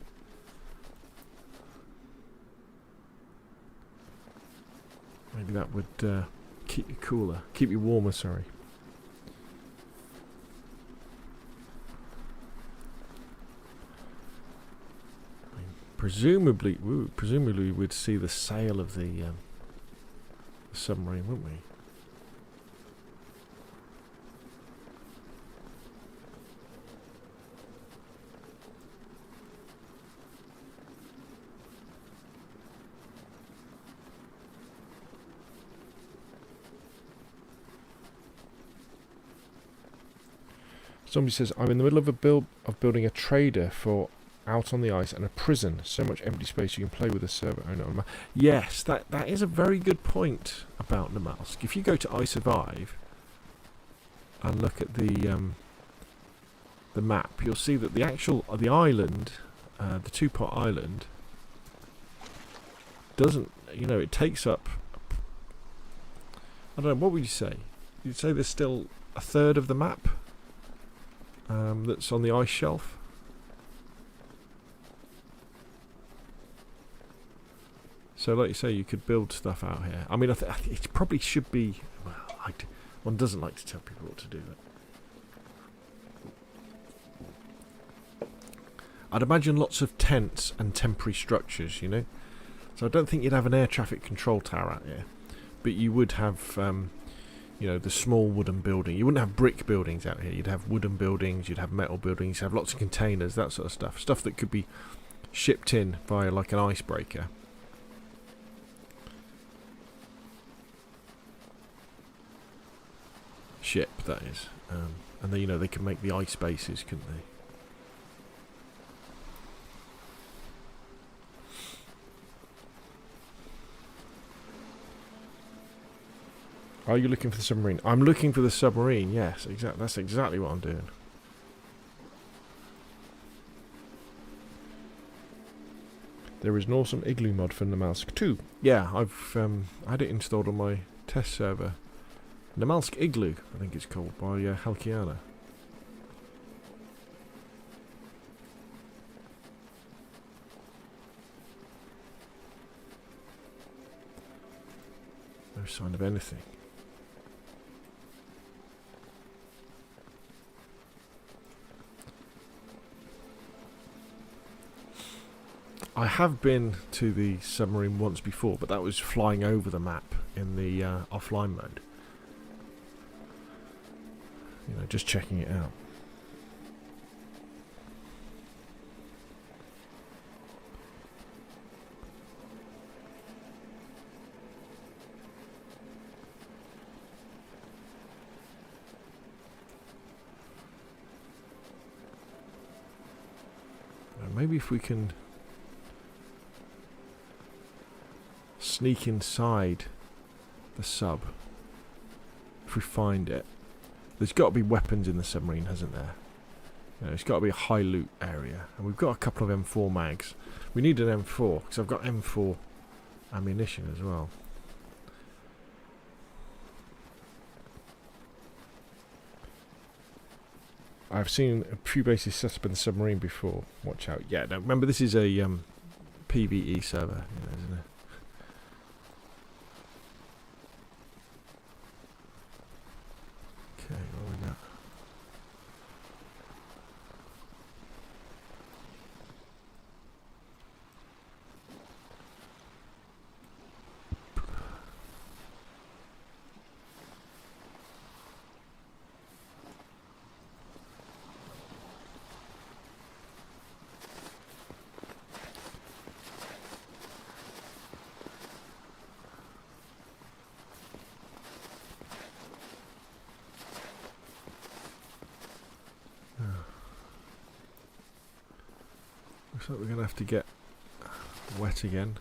Maybe that would keep you cooler, keep you warmer, sorry. I mean, presumably we'd see the sail of the submarine, wouldn't we? Somebody says, I'm in the middle of building a trader for out on the ice and a prison. So much empty space you can play with a server owner. Yes, that is a very good point about Namalsk. If you go to iSurvive and look at the map, you'll see that the island, the two-pot island, doesn't, you know, it takes up, I don't know, what would you say? You'd say there's still a third of the map that's on the ice shelf. So like you say, you could build stuff out here. I mean, it probably should be, well, one doesn't like to tell people what to do. I'd imagine lots of tents and temporary structures, you know. So I don't think you'd have an air traffic control tower out here, but you would have you know, the small wooden building. You wouldn't have brick buildings out here. You'd have wooden buildings, you'd have metal buildings, you'd have lots of containers, that sort of stuff. Stuff that could be shipped in via like an icebreaker. Ship, that is. And then, you know, they could make the ice bases, couldn't they? Are you looking for the submarine? I'm looking for the submarine, yes, exactly. That's exactly what I'm doing. There is an awesome igloo mod for Namalsk too. Yeah, I've had it installed on my test server. Namalsk Igloo, I think it's called, by Halkiana. No sign of anything. I have been to the submarine once before, but that was flying over the map in the offline mode. You know, just checking it out. Maybe if we can sneak inside the sub, if we find it. There's got to be weapons in the submarine, hasn't there? You know, it's got to be a high loot area. And we've got a couple of M4 mags. We need an M4, because I've got M4 ammunition as well. I've seen a few bases set up in the submarine before. Watch out. Yeah, no, remember this is a PvE server, you know, isn't it? Okay, what we got? Looks like we're going to have to get wet again.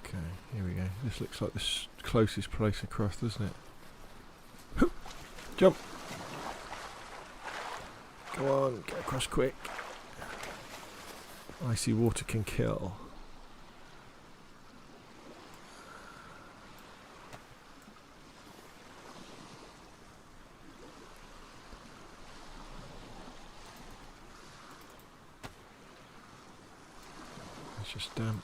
Okay, here we go. This looks like the closest place across, doesn't it? Hoop! Jump! Go on, get across quick. Icy water can kill. It's just damp.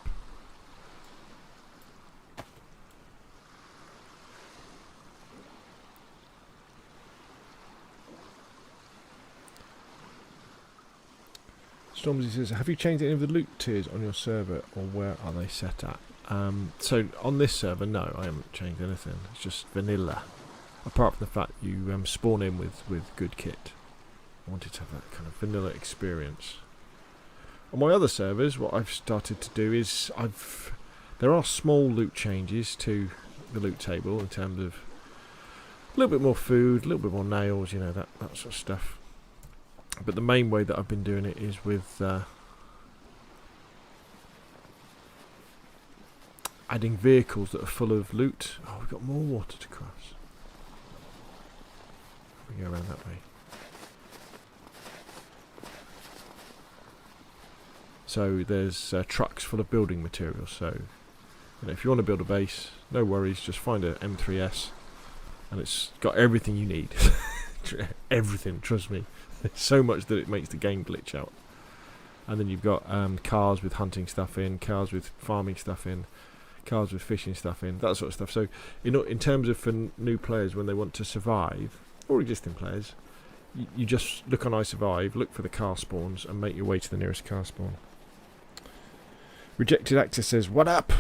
Stormzy says, have you changed any of the loot tiers on your server, or where are they set at? So on this server, no, I haven't changed anything. It's just vanilla. Apart from the fact you spawn in with good kit. I wanted to have that kind of vanilla experience. On my other servers, what I've started to do is there are small loot changes to the loot table in terms of a little bit more food, a little bit more nails, you know, that sort of stuff. But the main way that I've been doing it is with adding vehicles that are full of loot. Oh, we've got more water to cross. We go around that way. So there's trucks full of building materials. So you know, if you want to build a base, no worries. Just find an M3S, and it's got everything you need. Everything, trust me. So much that it makes the game glitch out. And then you've got cars with hunting stuff in, cars with farming stuff in, cars with fishing stuff in, that sort of stuff. So in terms of for new players when they want to survive, or existing players, you just look on iSurvive, look for the car spawns, and make your way to the nearest car spawn. Rejected Access says, what up?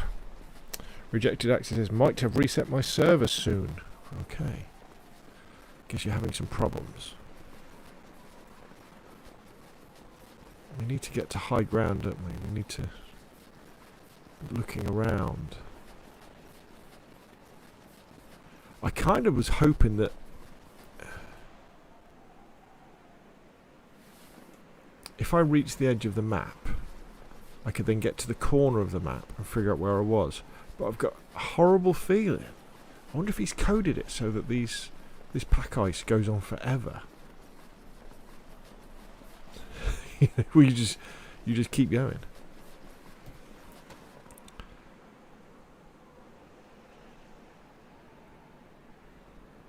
Rejected Access says, might have reset my server soon. Okay. Guess you're having some problems. We need to get to high ground, don't we? We need to be looking around. I kind of was hoping that if I reached the edge of the map, I could then get to the corner of the map and figure out where I was. But I've got a horrible feeling. I wonder if he's coded it so that this pack ice goes on forever. Well, you just keep going.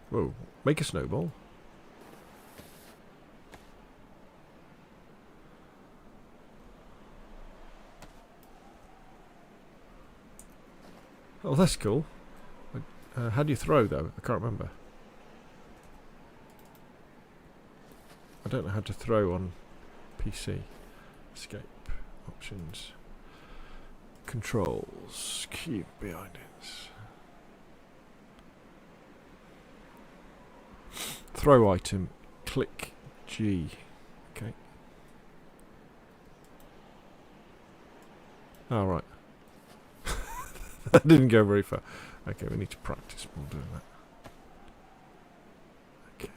Whoa! Make a snowball. Oh, that's cool. How do you throw though? I can't remember. I don't know how to throw on PC. Escape. Options. Controls. Keep behind it. Throw item. Click G. Okay. Oh, right. That didn't go very far. Okay, we need to practice more doing that. Okay.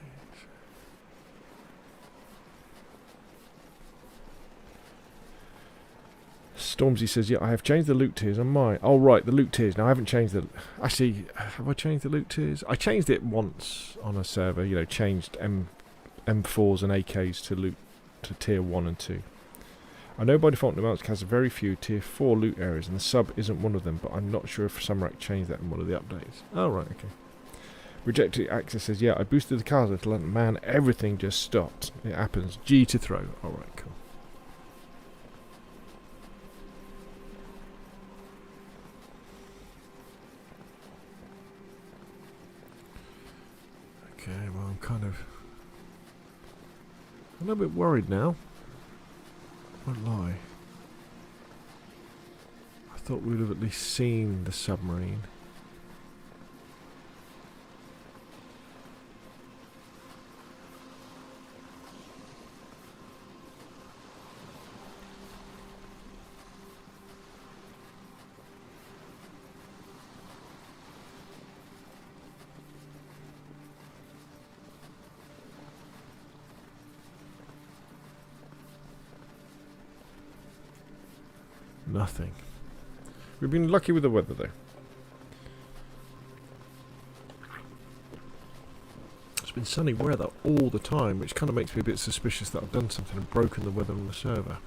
Stormzy says, yeah, I have changed the loot tiers on mine. Oh, right, the loot tiers. Now, I haven't changed the... Actually, have I changed the loot tiers? I changed it once on a server, you know, changed M4s and AKs to loot to tier 1 and 2. I know by default Namalsk has very few tier 4 loot areas, and the sub isn't one of them, but I'm not sure if Submarine changed that in one of the updates. Oh, right, okay. Rejected Access says, yeah, I boosted the cars a little, and man, everything just stopped. It happens. G to throw. Alright, cool. Okay, well, I'm kind of a little bit worried now. Won't lie. I thought we would have at least seen the submarine. Nothing. We've been lucky with the weather though. It's been sunny weather all the time, which kind of makes me a bit suspicious that I've done something and broken the weather on the server.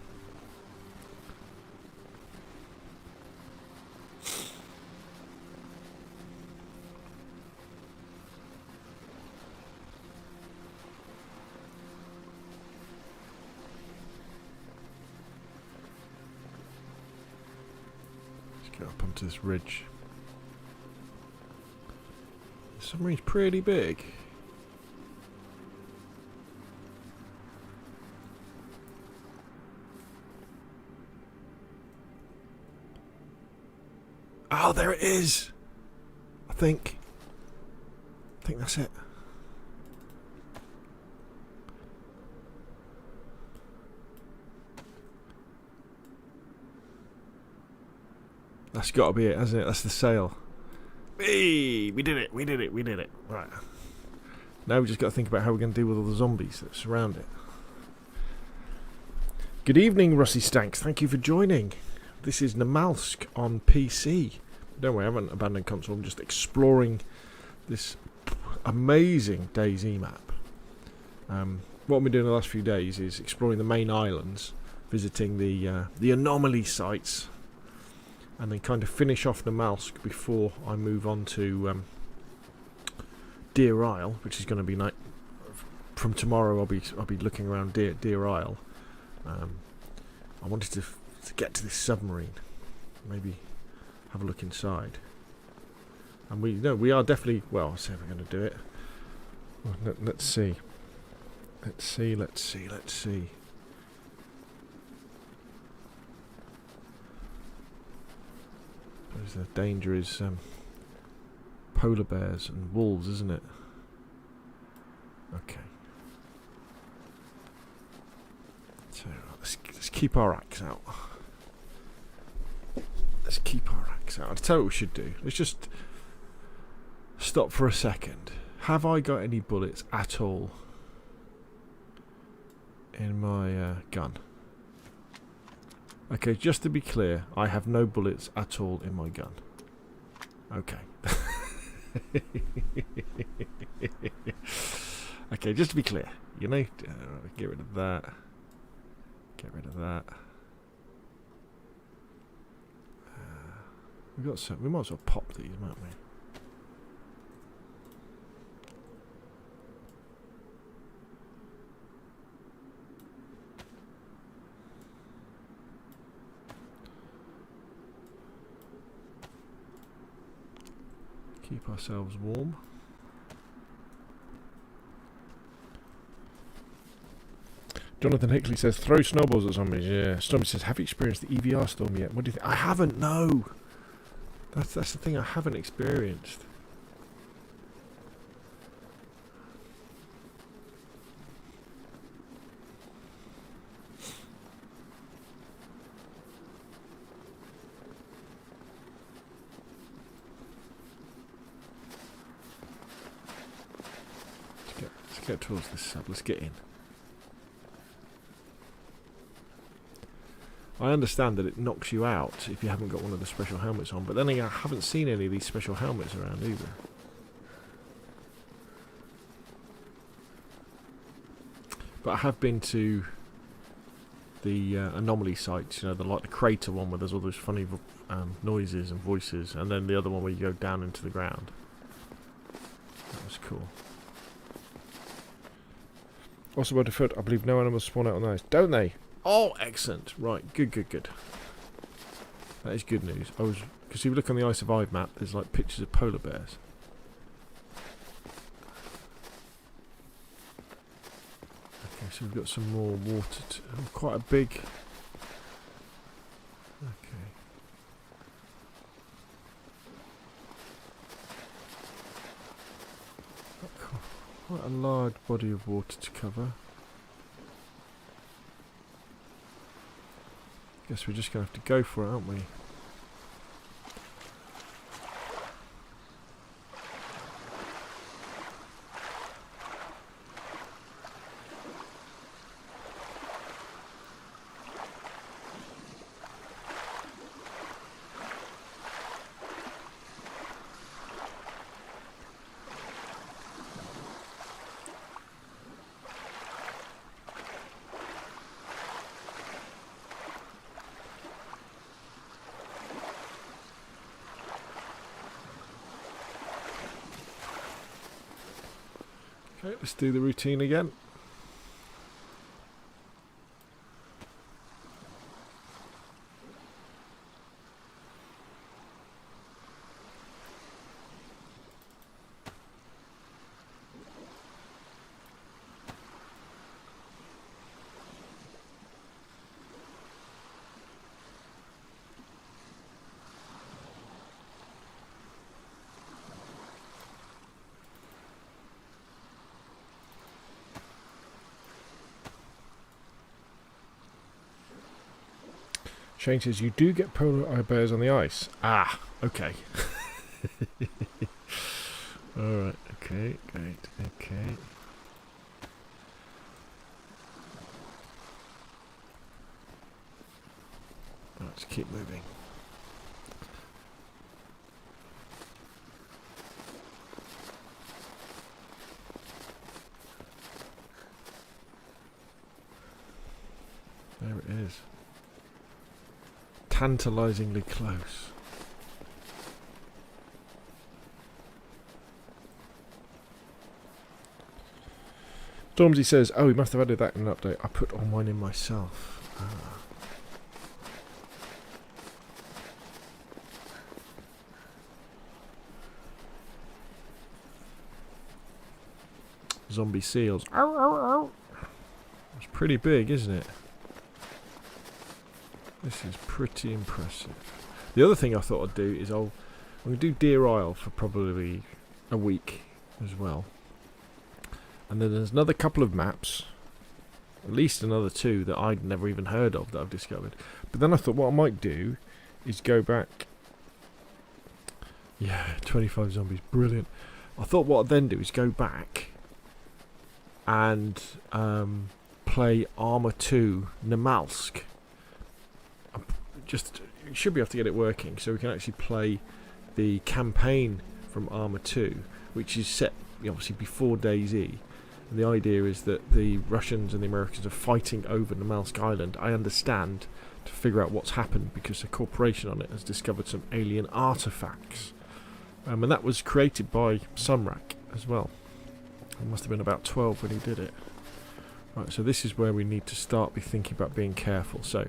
Get up onto this ridge. The submarine's pretty big. Oh, there it is! I think that's it. That's got to be it, hasn't it? That's the sail. Hey, we did it, we did it, we did it. Right. Now we've just got to think about how we're going to deal with all the zombies that surround it. Good evening, Rusty Stanks. Thank you for joining. This is Namalsk on PC. Don't worry, I haven't abandoned console. I'm just exploring this amazing DayZ map. What I've been doing the last few days is exploring the main islands, visiting the anomaly sites, and then kind of finish off Namalsk before I move on to Deer Isle, which is going to be night. From tomorrow, I'll be looking around Deer Isle. I wanted to get to this submarine, maybe have a look inside. And we are definitely, well, I'll see if we're going to do it. Well, let's see. Let's see. The danger is polar bears and wolves, isn't it? Okay. So let's keep our axe out. Let's keep our axe out. I'll tell you what we should do. Let's just stop for a second. Have I got any bullets at all in my gun? Okay, just to be clear, I have no bullets at all in my gun. Okay. Okay, just to be clear, you know, get rid of that. Get rid of that. We've got some. We might as well pop these, mightn't we? Keep ourselves warm. Jonathan Hickley says, throw snowballs at zombies. Yeah. Stormy says, have you experienced the EVR storm yet? What do you think? I haven't, no. That's the thing, I haven't experienced. Let's get towards this sub. Let's get in. I understand that it knocks you out if you haven't got one of the special helmets on, but then again, I haven't seen any of these special helmets around either. But I have been to the anomaly sites, you know, like the crater one where there's all those funny noises and voices, and then the other one where you go down into the ground. That was cool. Also, by default, I believe no animals spawn out on those, don't they? Oh, excellent. Right, good. That is good news. Because if you look on the Ice of Ive map, there's like pictures of polar bears. Okay, so we've got some more water. Quite a big... Okay. Quite a large body of water to cover. Guess we're just going to have to go for it, aren't we? Okay, let's do the routine again. Shane says, you do get polar bears on the ice. Ah, okay. Alright, okay, great, okay. Let's keep moving. There it is. Tantalisingly close. Stormzy says, oh, he must have added that in an update. I put all mine in myself. Ah. Zombie seals. Ow, ow, ow. It's pretty big, isn't it? This is pretty impressive. The other thing I thought I'd do is I'm going to do Deer Isle for probably a week as well. And then there's another couple of maps, at least another 2 that I'd never even heard of that I've discovered. But then I thought what I might do is go back. Yeah, 25 zombies, brilliant. I thought what I'd then do is go back and play Arma 2 Namalsk. Just should be able to get it working, so we can actually play the campaign from Arma 2, which is set obviously before DayZ. And the idea is that the Russians and the Americans are fighting over Namalsk Island, I understand, to figure out what's happened because a corporation on it has discovered some alien artifacts. And that was created by Submarine as well. It must have been about 12 when he did it. Right, so this is where we need to start thinking about being careful. So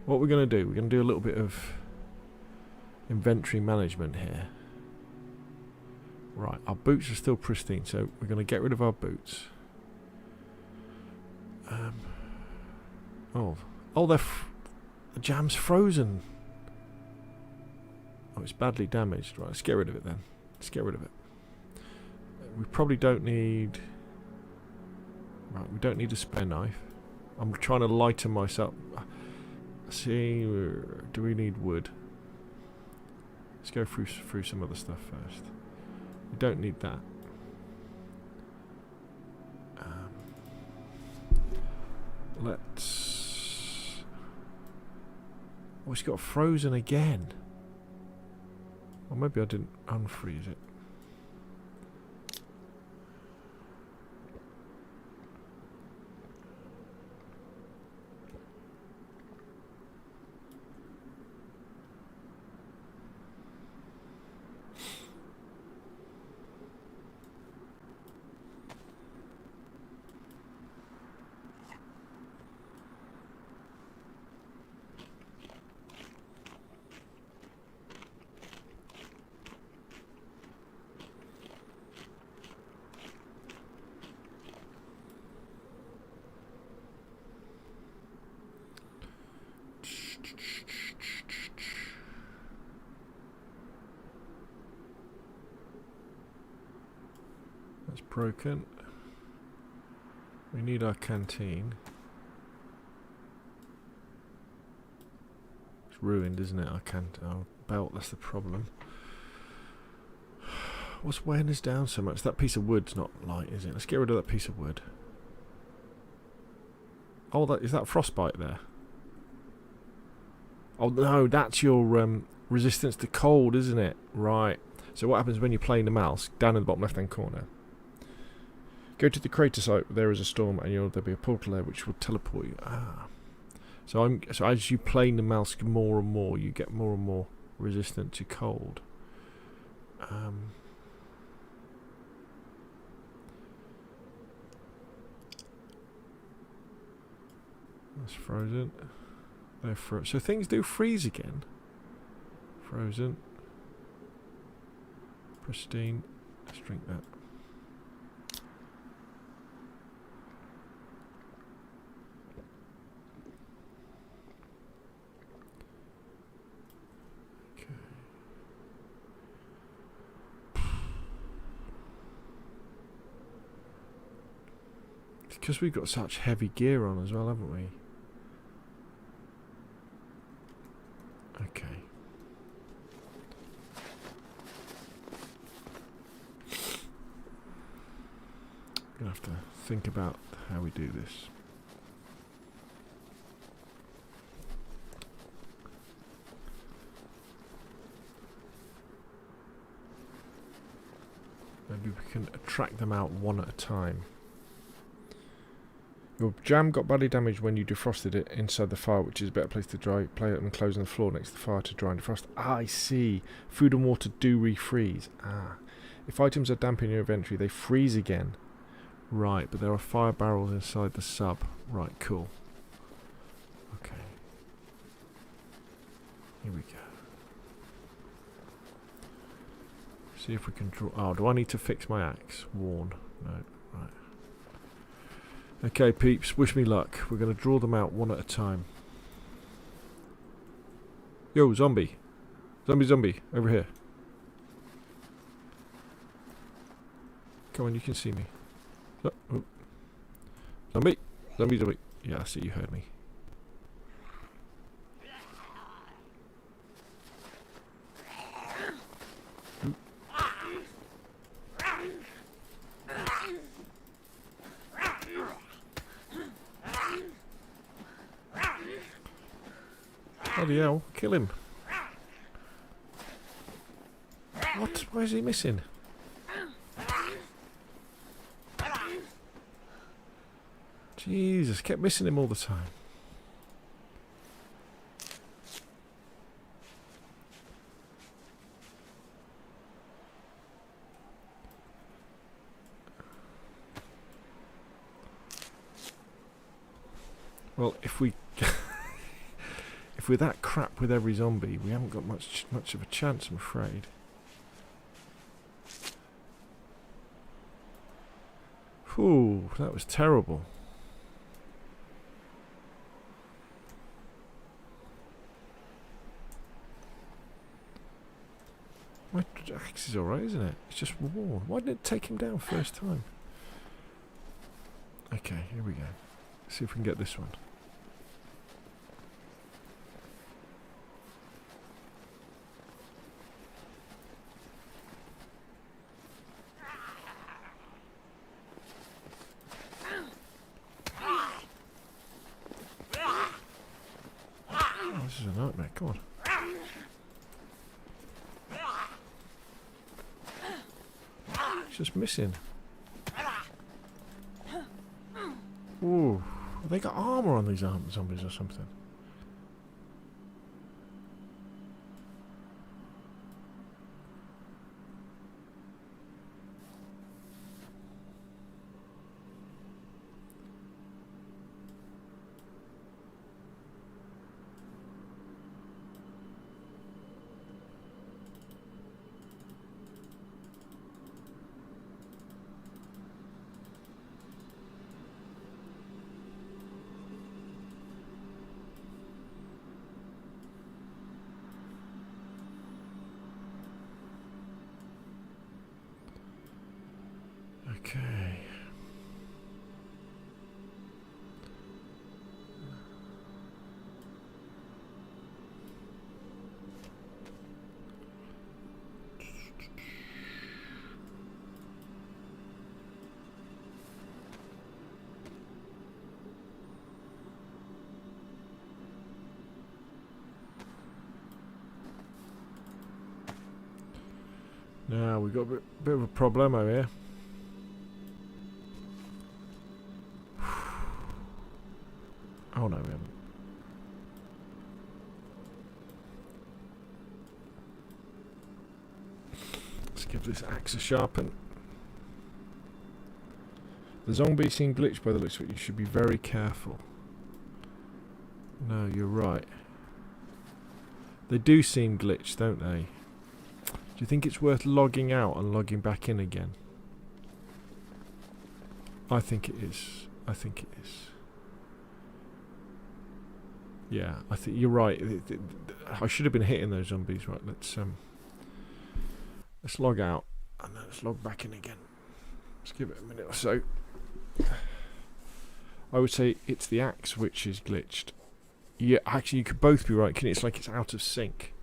what we're going to do, we're going to do a little bit of inventory management here. Right, our boots are still pristine, so we're going to get rid of our boots. Oh, the jam's frozen. Oh, it's badly damaged. Right, let's get rid of it then. Let's get rid of it. We probably don't need... Right, we don't need a spare knife. I'm trying to lighten myself. See, do we need wood? Let's go through some other stuff first. We don't need that. Let's... Oh, it's got frozen again. Or maybe I didn't unfreeze it. That's broken. We need our canteen. It's ruined, isn't it? Our belt, that's the problem. What's weighing us down so much? That piece of wood's not light, is it? Let's get rid of that piece of wood. Oh, is that frostbite there? Oh no, that's your resistance to cold, isn't it? Right. So what happens when you're playing the mouse? Down in the bottom left-hand corner. Go to the crater site. There is a storm, and there'll be a portal there which will teleport you. Ah. So as you play the mouse more and more, you get more and more resistant to cold. That's frozen. They're so things do freeze again. Frozen. Pristine. Let's drink that. Okay. Because we've got such heavy gear on as well, haven't we? Gonna have to think about how we do this. Maybe we can attract them out one at a time. Your jam got badly damaged when you defrosted it inside the fire, which is a better place to dry. Play it and close on the floor next to the fire to dry and defrost. Ah, I see. Food and water do refreeze. Ah. If items are damp in your inventory, they freeze again. Right, but there are fire barrels inside the sub. Right, cool. Okay. Here we go. See if we can draw... Oh, do I need to fix my axe? Worn. No. Right. Okay, peeps. Wish me luck. We're going to draw them out one at a time. Yo, zombie. Zombie. Over here. Come on, you can see me. Oh. Zombie. Yeah, I see you heard me. Bloody hell, kill him. What? Why is he missing? Jesus, kept missing him all the time. Well, if we if we're that crap with every zombie, we haven't got much of a chance, I'm afraid. Ooh, that was terrible. My axe is alright, isn't it? It's just worn. Why didn't it take him down first time? Okay, here we go. Let's see if we can get this one. Oh, this is a nightmare. Come on. Just missing. Ooh, they got armor on these zombies or something. Okay. Now we've got a bit of a problemo here. Oh no, we haven't. Let's give this axe a sharpen. The zombie seem glitched by the looks of it. You should be very careful. No, you're right. They do seem glitched, don't they? Do you think it's worth logging out and logging back in again? I think it is. I think it is. Yeah, I think you're right. I should have been hitting those zombies. Right, let's log out and then let's log back in again. Let's give it a minute or so. I would say it's the axe which is glitched. Yeah, actually, you could both be right. It's like it's out of sync.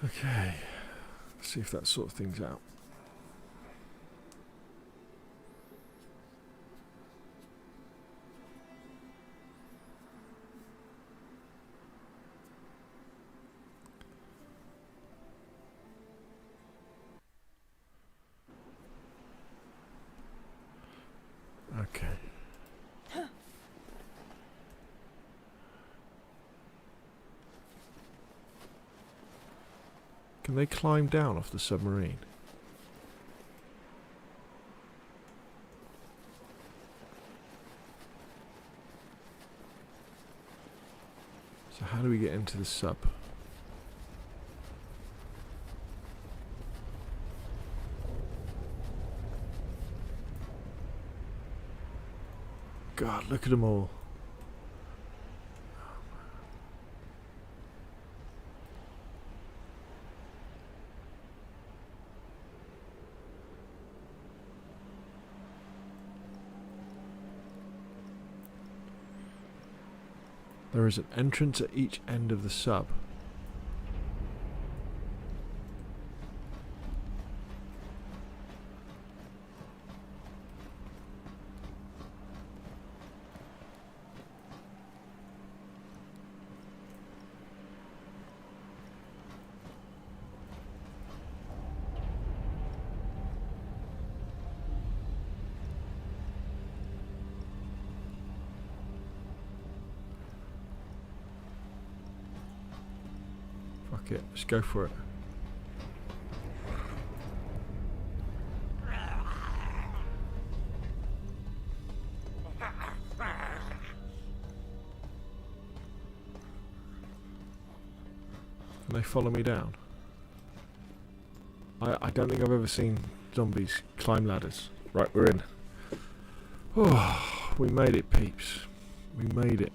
Okay, let's see if that sort of things out. Okay. Can they climb down off the submarine? So how do we get into the sub? God, look at them all. There is an entrance at each end of the sub. Fuck it, let's go for it. Can they follow me down? I don't think I've ever seen zombies climb ladders. Right, we're in. Oh, we made it, peeps. We made it.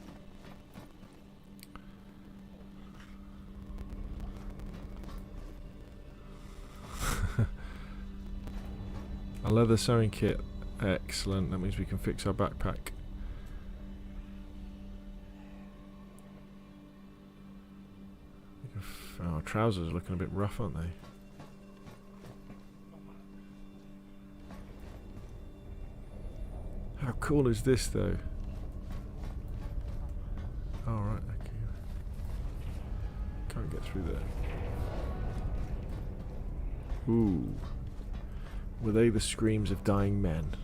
A leather sewing kit. Excellent. That means we can fix our backpack. Our trousers are looking a bit rough, aren't they? How cool is this, though? Oh, right, okay. Can't get through there. Ooh. Were they the screams of dying men?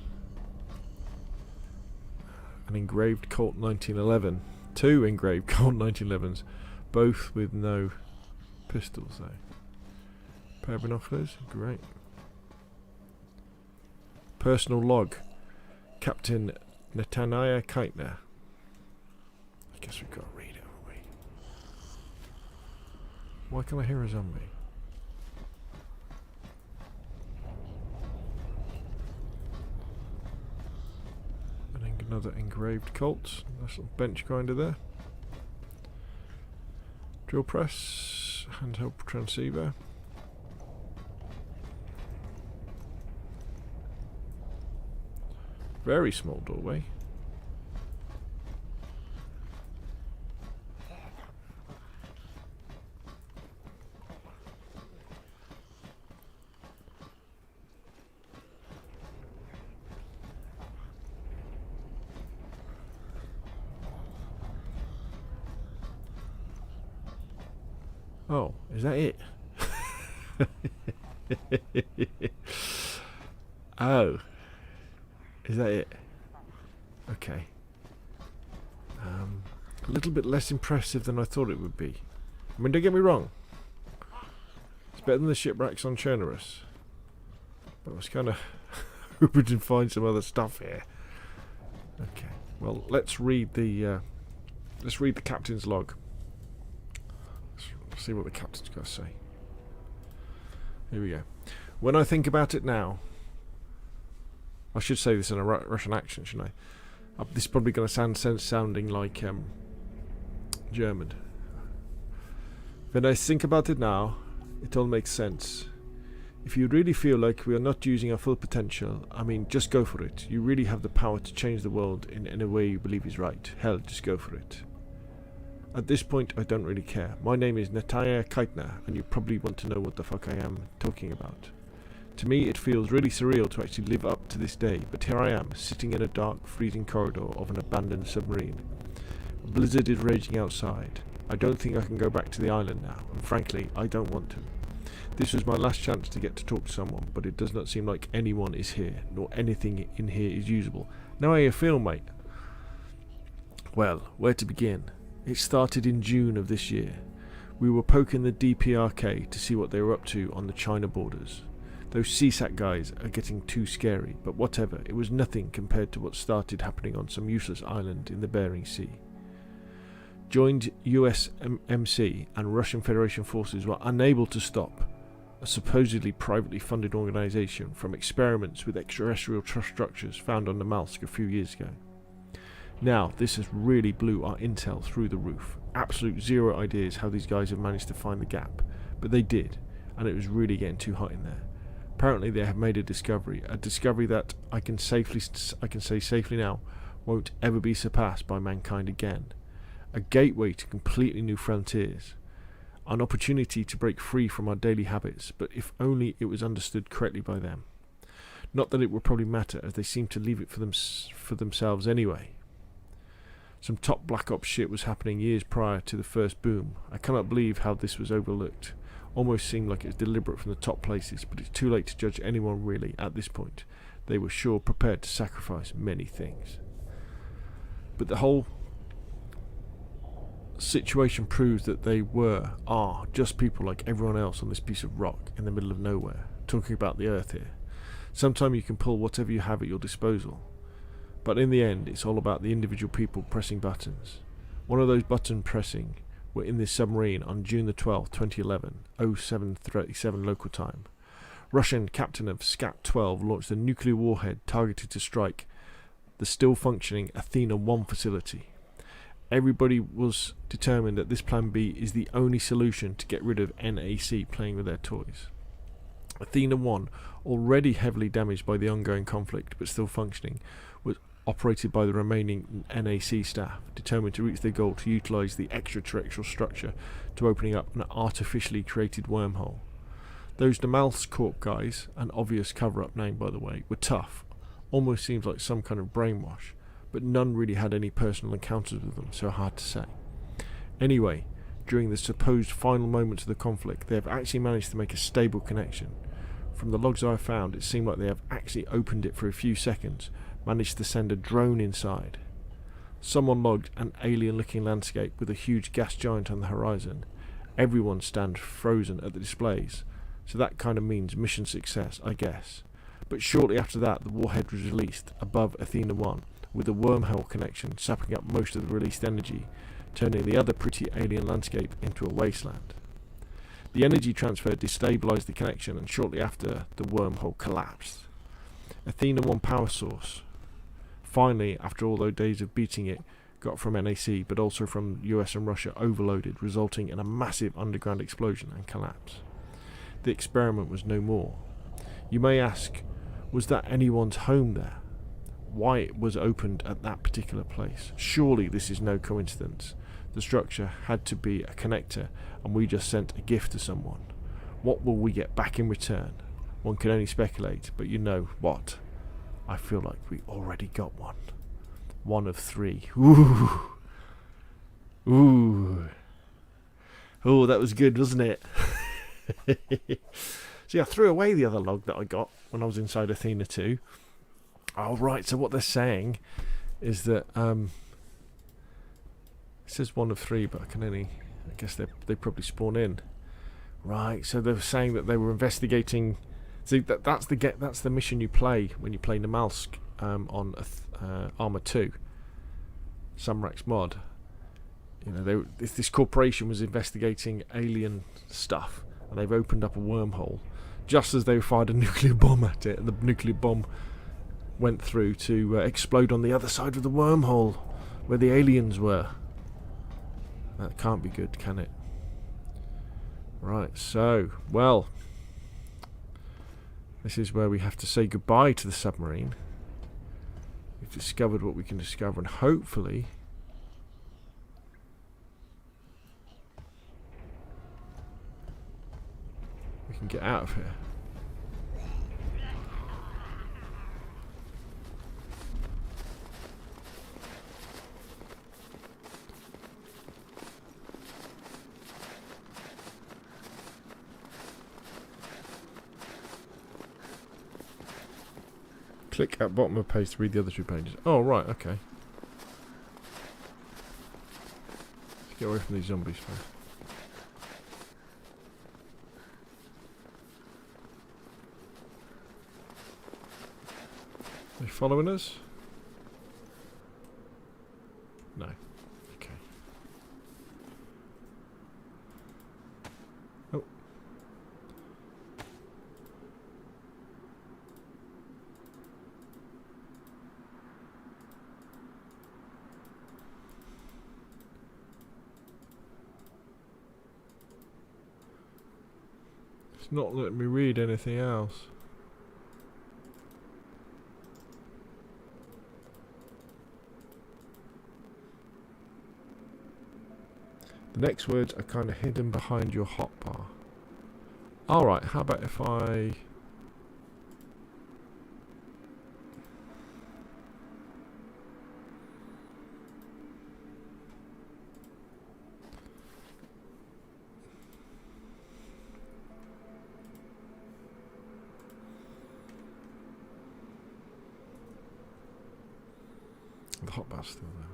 An engraved Colt 1911. 2 engraved Colt 1911s. Both with no pistols, though. Pair of binoculars. Great. Personal log. Captain Netaniah Keitner. I guess we've got to read it, haven't we? Why can't I hear a zombie? Another engraved Colt. Nice little bench grinder there. Drill press. Handheld transceiver. Very small doorway. Oh, is that it? Oh. Is that it? Okay. A little bit less impressive than I thought it would be. I mean, don't get me wrong. It's better than the shipwrecks on Chernobyl. But I was kind of hoping to find some other stuff here. Okay. Well, let's read the captain's log. Let's see what the captain's got to say. Here we go. When I think about it now, I should say this in a Russian accent, shouldn't I? This is probably going to sounding like German. When I think about it now, it all makes sense. If you really feel like we are not using our full potential, I mean, just go for it. You really have the power to change the world in a way you believe is right. Hell, just go for it. At this point, I don't really care. My name is Natalia Kaitner, and you probably want to know what the fuck I am talking about. To me, it feels really surreal to actually live up to this day, but here I am, sitting in a dark, freezing corridor of an abandoned submarine. A blizzard is raging outside. I don't think I can go back to the island now, and frankly, I don't want to. This was my last chance to get to talk to someone, but it does not seem like anyone is here, nor anything in here is usable. Now how you feel, mate? Well, where to begin? It started in June of this year. We were poking the DPRK to see what they were up to on the China borders. Those CSAT guys are getting too scary, but whatever, it was nothing compared to what started happening on some useless island in the Bering Sea. Joined US MC and Russian Federation forces were unable to stop a supposedly privately funded organisation from experiments with extraterrestrial structures found on Namalsk a few years ago. Now, this has really blew our intel through the roof. Absolute zero ideas how these guys have managed to find the gap, but they did, and it was really getting too hot in there. Apparently they have made a discovery that I can say safely now won't ever be surpassed by mankind again. A gateway to completely new frontiers. An opportunity to break free from our daily habits, but if only it was understood correctly by them. Not that it would probably matter, as they seem to leave it for themselves anyway. Some top Black Ops shit was happening years prior to the first boom. I cannot believe how this was overlooked. Almost seemed like it was deliberate from the top places, but it's too late to judge anyone really at this point. They were sure prepared to sacrifice many things. But the whole situation proves that they are just people like everyone else on this piece of rock in the middle of nowhere, talking about the Earth here. Sometimes you can pull whatever you have at your disposal, but in the end it's all about the individual people pressing buttons. One of those button pressing were in this submarine on June the 12th, 2011, 07:37 local time. Russian captain of Skat-12 launched a nuclear warhead targeted to strike the still functioning Athena-1 facility. Everybody was determined that this plan B is the only solution to get rid of NAC playing with their toys. Athena-1, already heavily damaged by the ongoing conflict but still functioning, was operated by the remaining NAC staff, determined to reach their goal to utilise the extraterrestrial structure to opening up an artificially created wormhole. Those Namalsk Corp guys, an obvious cover-up name by the way, were tough. Almost seems like some kind of brainwash, but none really had any personal encounters with them, so hard to say. Anyway, during the supposed final moments of the conflict, they have actually managed to make a stable connection. From the logs I have found, it seemed like they have actually opened it for a few seconds, managed to send a drone inside. Someone logged an alien-looking landscape with a huge gas giant on the horizon. Everyone stands frozen at the displays, so that kind of means mission success, I guess. But shortly after that, the warhead was released above Athena-1, with a wormhole connection sapping up most of the released energy, turning the other pretty alien landscape into a wasteland. The energy transfer destabilized the connection, and shortly after, the wormhole collapsed. Athena-1 power source, finally, after all those days of beating it, got from NAC, but also from US and Russia, overloaded, resulting in a massive underground explosion and collapse. The experiment was no more. You may ask, was that anyone's home there? Why it was opened at that particular place? Surely this is no coincidence. The structure had to be a connector, and we just sent a gift to someone. What will we get back in return? One can only speculate, but you know what? I feel like we already got one. One of 3. Ooh. Ooh. Oh, that was good, wasn't it? See, I threw away the other log that I got when I was inside Athena 2. Oh, right, so what they're saying is that it says 1 of 3, but I guess they probably spawn in. Right, so they were saying that they were investigating. See, that's the mission you play when you play Namalsk on Arma 2, Samrak's mod. You know, this corporation was investigating alien stuff, and they've opened up a wormhole just as they fired a nuclear bomb at it, and the nuclear bomb went through to explode on the other side of the wormhole where the aliens were. That can't be good, can it? Right, so, well, this is where we have to say goodbye to the submarine. We've discovered what we can discover, and hopefully can get out of here. Click at bottom of page to read the other 2 pages. Oh, right, okay. Let's get away from these zombies first. Are they following us? No. Okay. Oh. It's not letting me read anything else. The next words are kind of hidden behind your hotbar. Alright, how about if I... The hotbar's still there.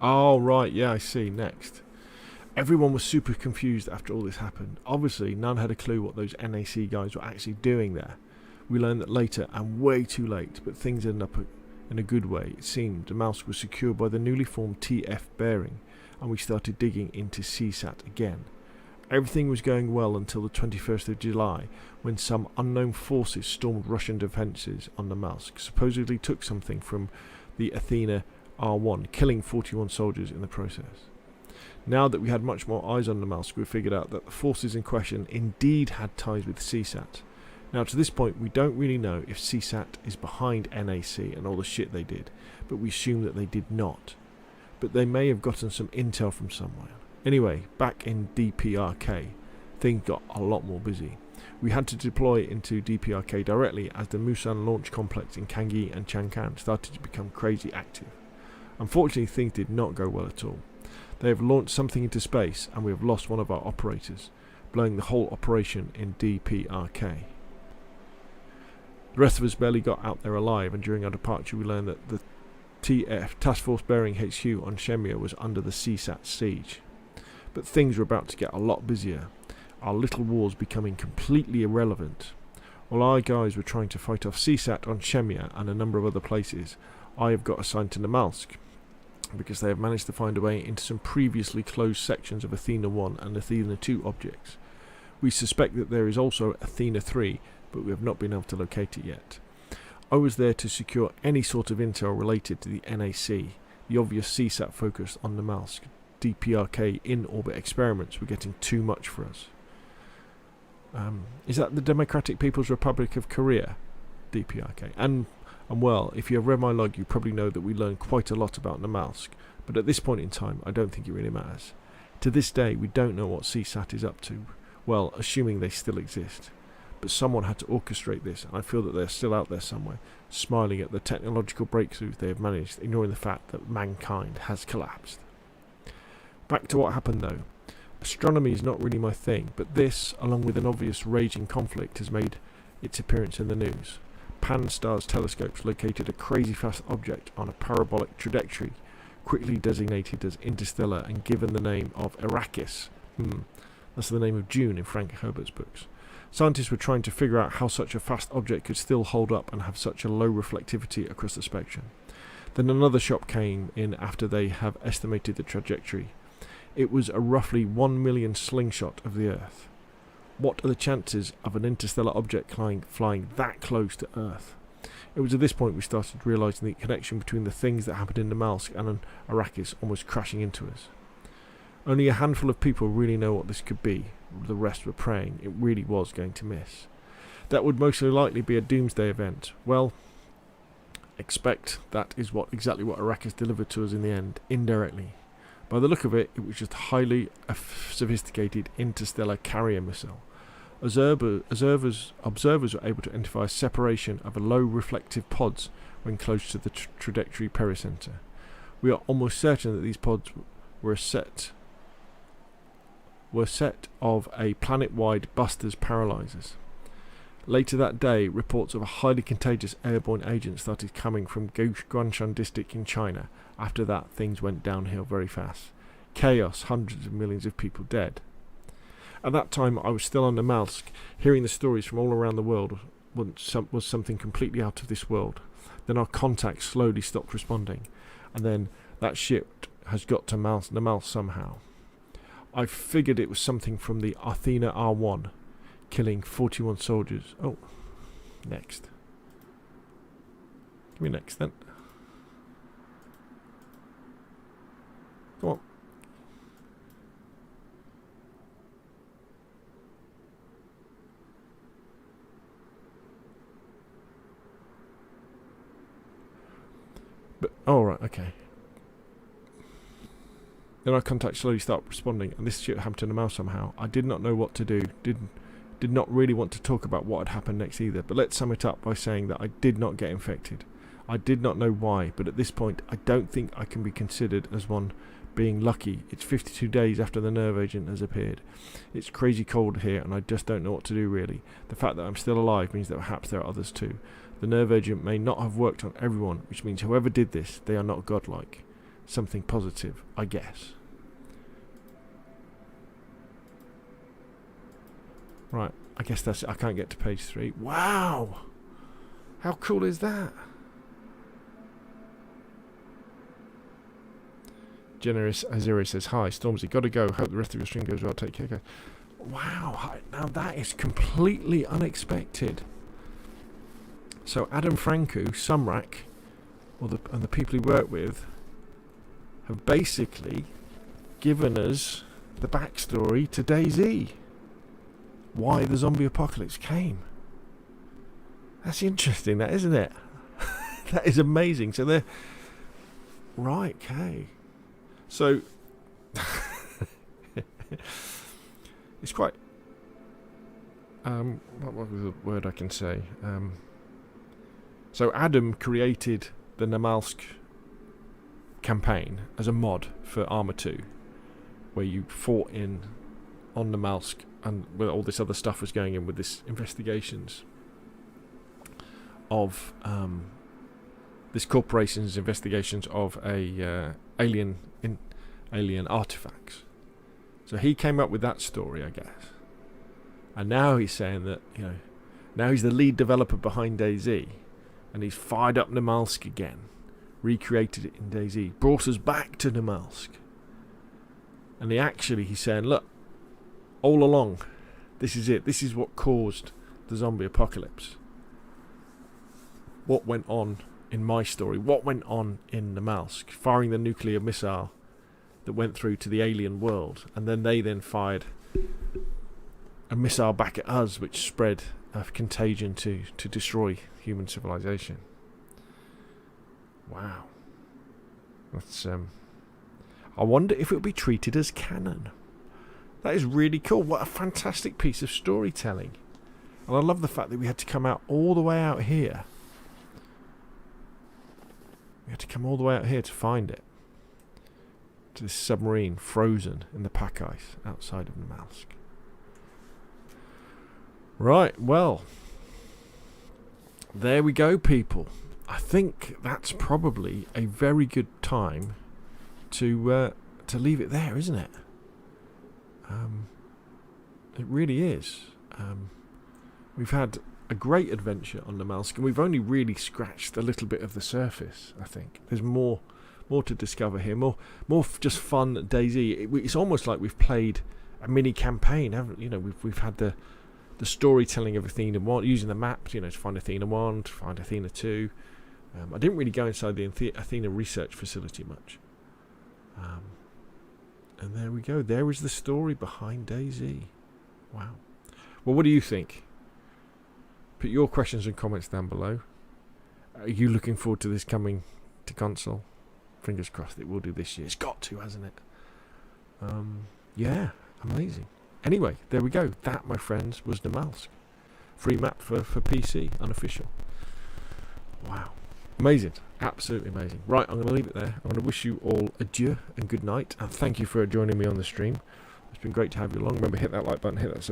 Oh, right, yeah, I see. Next. Everyone was super confused after all this happened. Obviously, none had a clue what those NAC guys were actually doing there. We learned that later, and way too late, but things ended up in a good way. It seemed Namalsk was secured by the newly formed TF bearing, and we started digging into CSAT again. Everything was going well until the 21st of July, when some unknown forces stormed Russian defences on Namalsk, supposedly took something from the Athena R1, killing 41 soldiers in the process. Now that we had much more eyes on Namalsk, we figured out that the forces in question indeed had ties with CSAT. Now to this point we don't really know if CSAT is behind NAC and all the shit they did, but we assume that they did not. But they may have gotten some intel from somewhere. Anyway, back in DPRK, things got a lot more busy. We had to deploy into DPRK directly as the Musan launch complex in Kangi and Changkan started to become crazy active. Unfortunately, things did not go well at all. They have launched something into space and we have lost one of our operators, blowing the whole operation in DPRK. The rest of us barely got out there alive, and during our departure we learned that the TF, Task Force Bearing HQ on Shemya, was under the CSAT siege. But things were about to get a lot busier, our little wars becoming completely irrelevant. While our guys were trying to fight off CSAT on Shemya and a number of other places, I have got assigned to Namalsk, because they have managed to find a way into some previously closed sections of Athena 1 and Athena 2 objects. We suspect that there is also Athena 3, but we have not been able to locate it yet. I was there to secure any sort of intel related to the NAC. The obvious CSAT focus on Namalsk. DPRK in-orbit experiments were getting too much for us. Is that the Democratic People's Republic of Korea? DPRK. And well, if you have read my log, you probably know that we learned quite a lot about Namalsk, but at this point in time, I don't think it really matters. To this day, we don't know what CSAT is up to, well, assuming they still exist. But someone had to orchestrate this, and I feel that they're still out there somewhere, smiling at the technological breakthroughs they have managed, ignoring the fact that mankind has collapsed. Back to what happened though. Astronomy is not really my thing, but this, along with an obvious raging conflict, has made its appearance in the news. Pan-STARRS telescopes located a crazy fast object on a parabolic trajectory, quickly designated as interstellar and given the name of Arrakis. That's the name of June in Frank Herbert's books. Scientists were trying to figure out how such a fast object could still hold up and have such a low reflectivity across the spectrum. Then another shock came in after they have estimated the trajectory. It was a roughly 1 million slingshot of the Earth. What are the chances of an interstellar object flying that close to Earth? It was at this point we started realising the connection between the things that happened in Namalsk and Arrakis almost crashing into us. Only a handful of people really know what this could be. The rest were praying it really was going to miss. That would most likely be a doomsday event. Well, expect that is exactly what Iraq has delivered to us in the end, indirectly. By the look of it, it was just a highly sophisticated interstellar carrier missile. Observers were able to identify separation of a low reflective pods when close to the trajectory pericenter. We are almost certain that these pods were a set of a planet-wide Buster's paralyzers. Later that day, reports of a highly contagious airborne agent started coming from Guangshan district in China. After that, things went downhill very fast. Chaos, hundreds of millions of people dead. At that time, I was still on Namalsk. Hearing the stories from all around the world was something completely out of this world. Then our contacts slowly stopped responding. And then that ship has got to Namalsk somehow. I figured it was something from the Athena R1, killing 41 soldiers. Oh, next. Give me next then. Come on. But, oh right, okay. Then our contacts slowly start responding, and this ship happened to Namalsk somehow. I did not know what to do. Did not really want to talk about what had happened next either, but let's sum it up by saying that I did not get infected. I did not know why, but at this point I don't think I can be considered as one being lucky. It's 52 days after the nerve agent has appeared. It's crazy cold here and I just don't know what to do really. The fact that I'm still alive means that perhaps there are others too. The nerve agent may not have worked on everyone, which means whoever did this, they are not godlike. Something positive, I guess. Right, I guess that's it. I can't get to page 3. Wow! How cool is that? Generous Aziri says, hi, Stormzy, gotta go. Hope the rest of your stream goes well. Take care, guys. Wow, now that is completely unexpected. So Adam Franku, Sumrak, and the people he worked with, have basically given us the backstory to DayZ. Why the zombie apocalypse came. That's interesting, that, isn't it? That is amazing. So they're... Right, okay. So... it's quite... what was the word I can say? So Adam created the Namalsk campaign as a mod for Arma 2, where you fought on Namalsk, and where all this other stuff was going in with this investigations of this corporation's investigations of alien artifacts. So he came up with that story, I guess, and now he's saying that, you know, now he's the lead developer behind DayZ, and he's fired up Namalsk again, recreated it in DayZ, brought us back to Namalsk, and he's saying, look, all along, this is it. This is what caused the zombie apocalypse. What went on in my story? What went on in Namalsk? Firing the nuclear missile that went through to the alien world, and then they fired a missile back at us, which spread a contagion to destroy human civilization. Wow. That's I wonder if it would be treated as canon. That is really cool. What a fantastic piece of storytelling. And I love the fact that we had to come out all the way out here. We had to come all the way out here to find it. To this submarine frozen in the pack ice outside of Namalsk. Right, well. There we go, people. I think that's probably a very good time to leave it there, isn't it? It really is. We've had a great adventure on Namalsk, and we've only really scratched a little bit of the surface. I think there's more to discover here. More just fun DayZ. It's almost like we've played a mini campaign, haven't we? You know, we've had the storytelling of Athena 1, using the maps, you know, to find Athena 1, to find Athena 2. I didn't really go inside the Athena research facility much. And there we go. There is the story behind DayZ. Wow. Well, what do you think? Put your questions and comments down below. Are you looking forward to this coming to console? Fingers crossed it will do this year. It's got to, hasn't it? Yeah, amazing. Anyway, there we go. That, my friends, was Namalsk. Free map for PC, unofficial. Wow. Amazing. Absolutely amazing. Right, I'm going to leave it there. I'm going to wish you all adieu and good night. And thank you for joining me on the stream. It's been great to have you along. Remember, hit that like button, hit that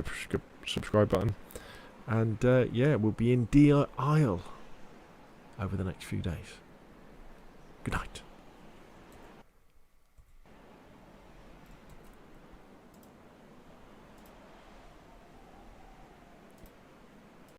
subscribe button. And yeah, we'll be in Deer Isle over the next few days. Good night.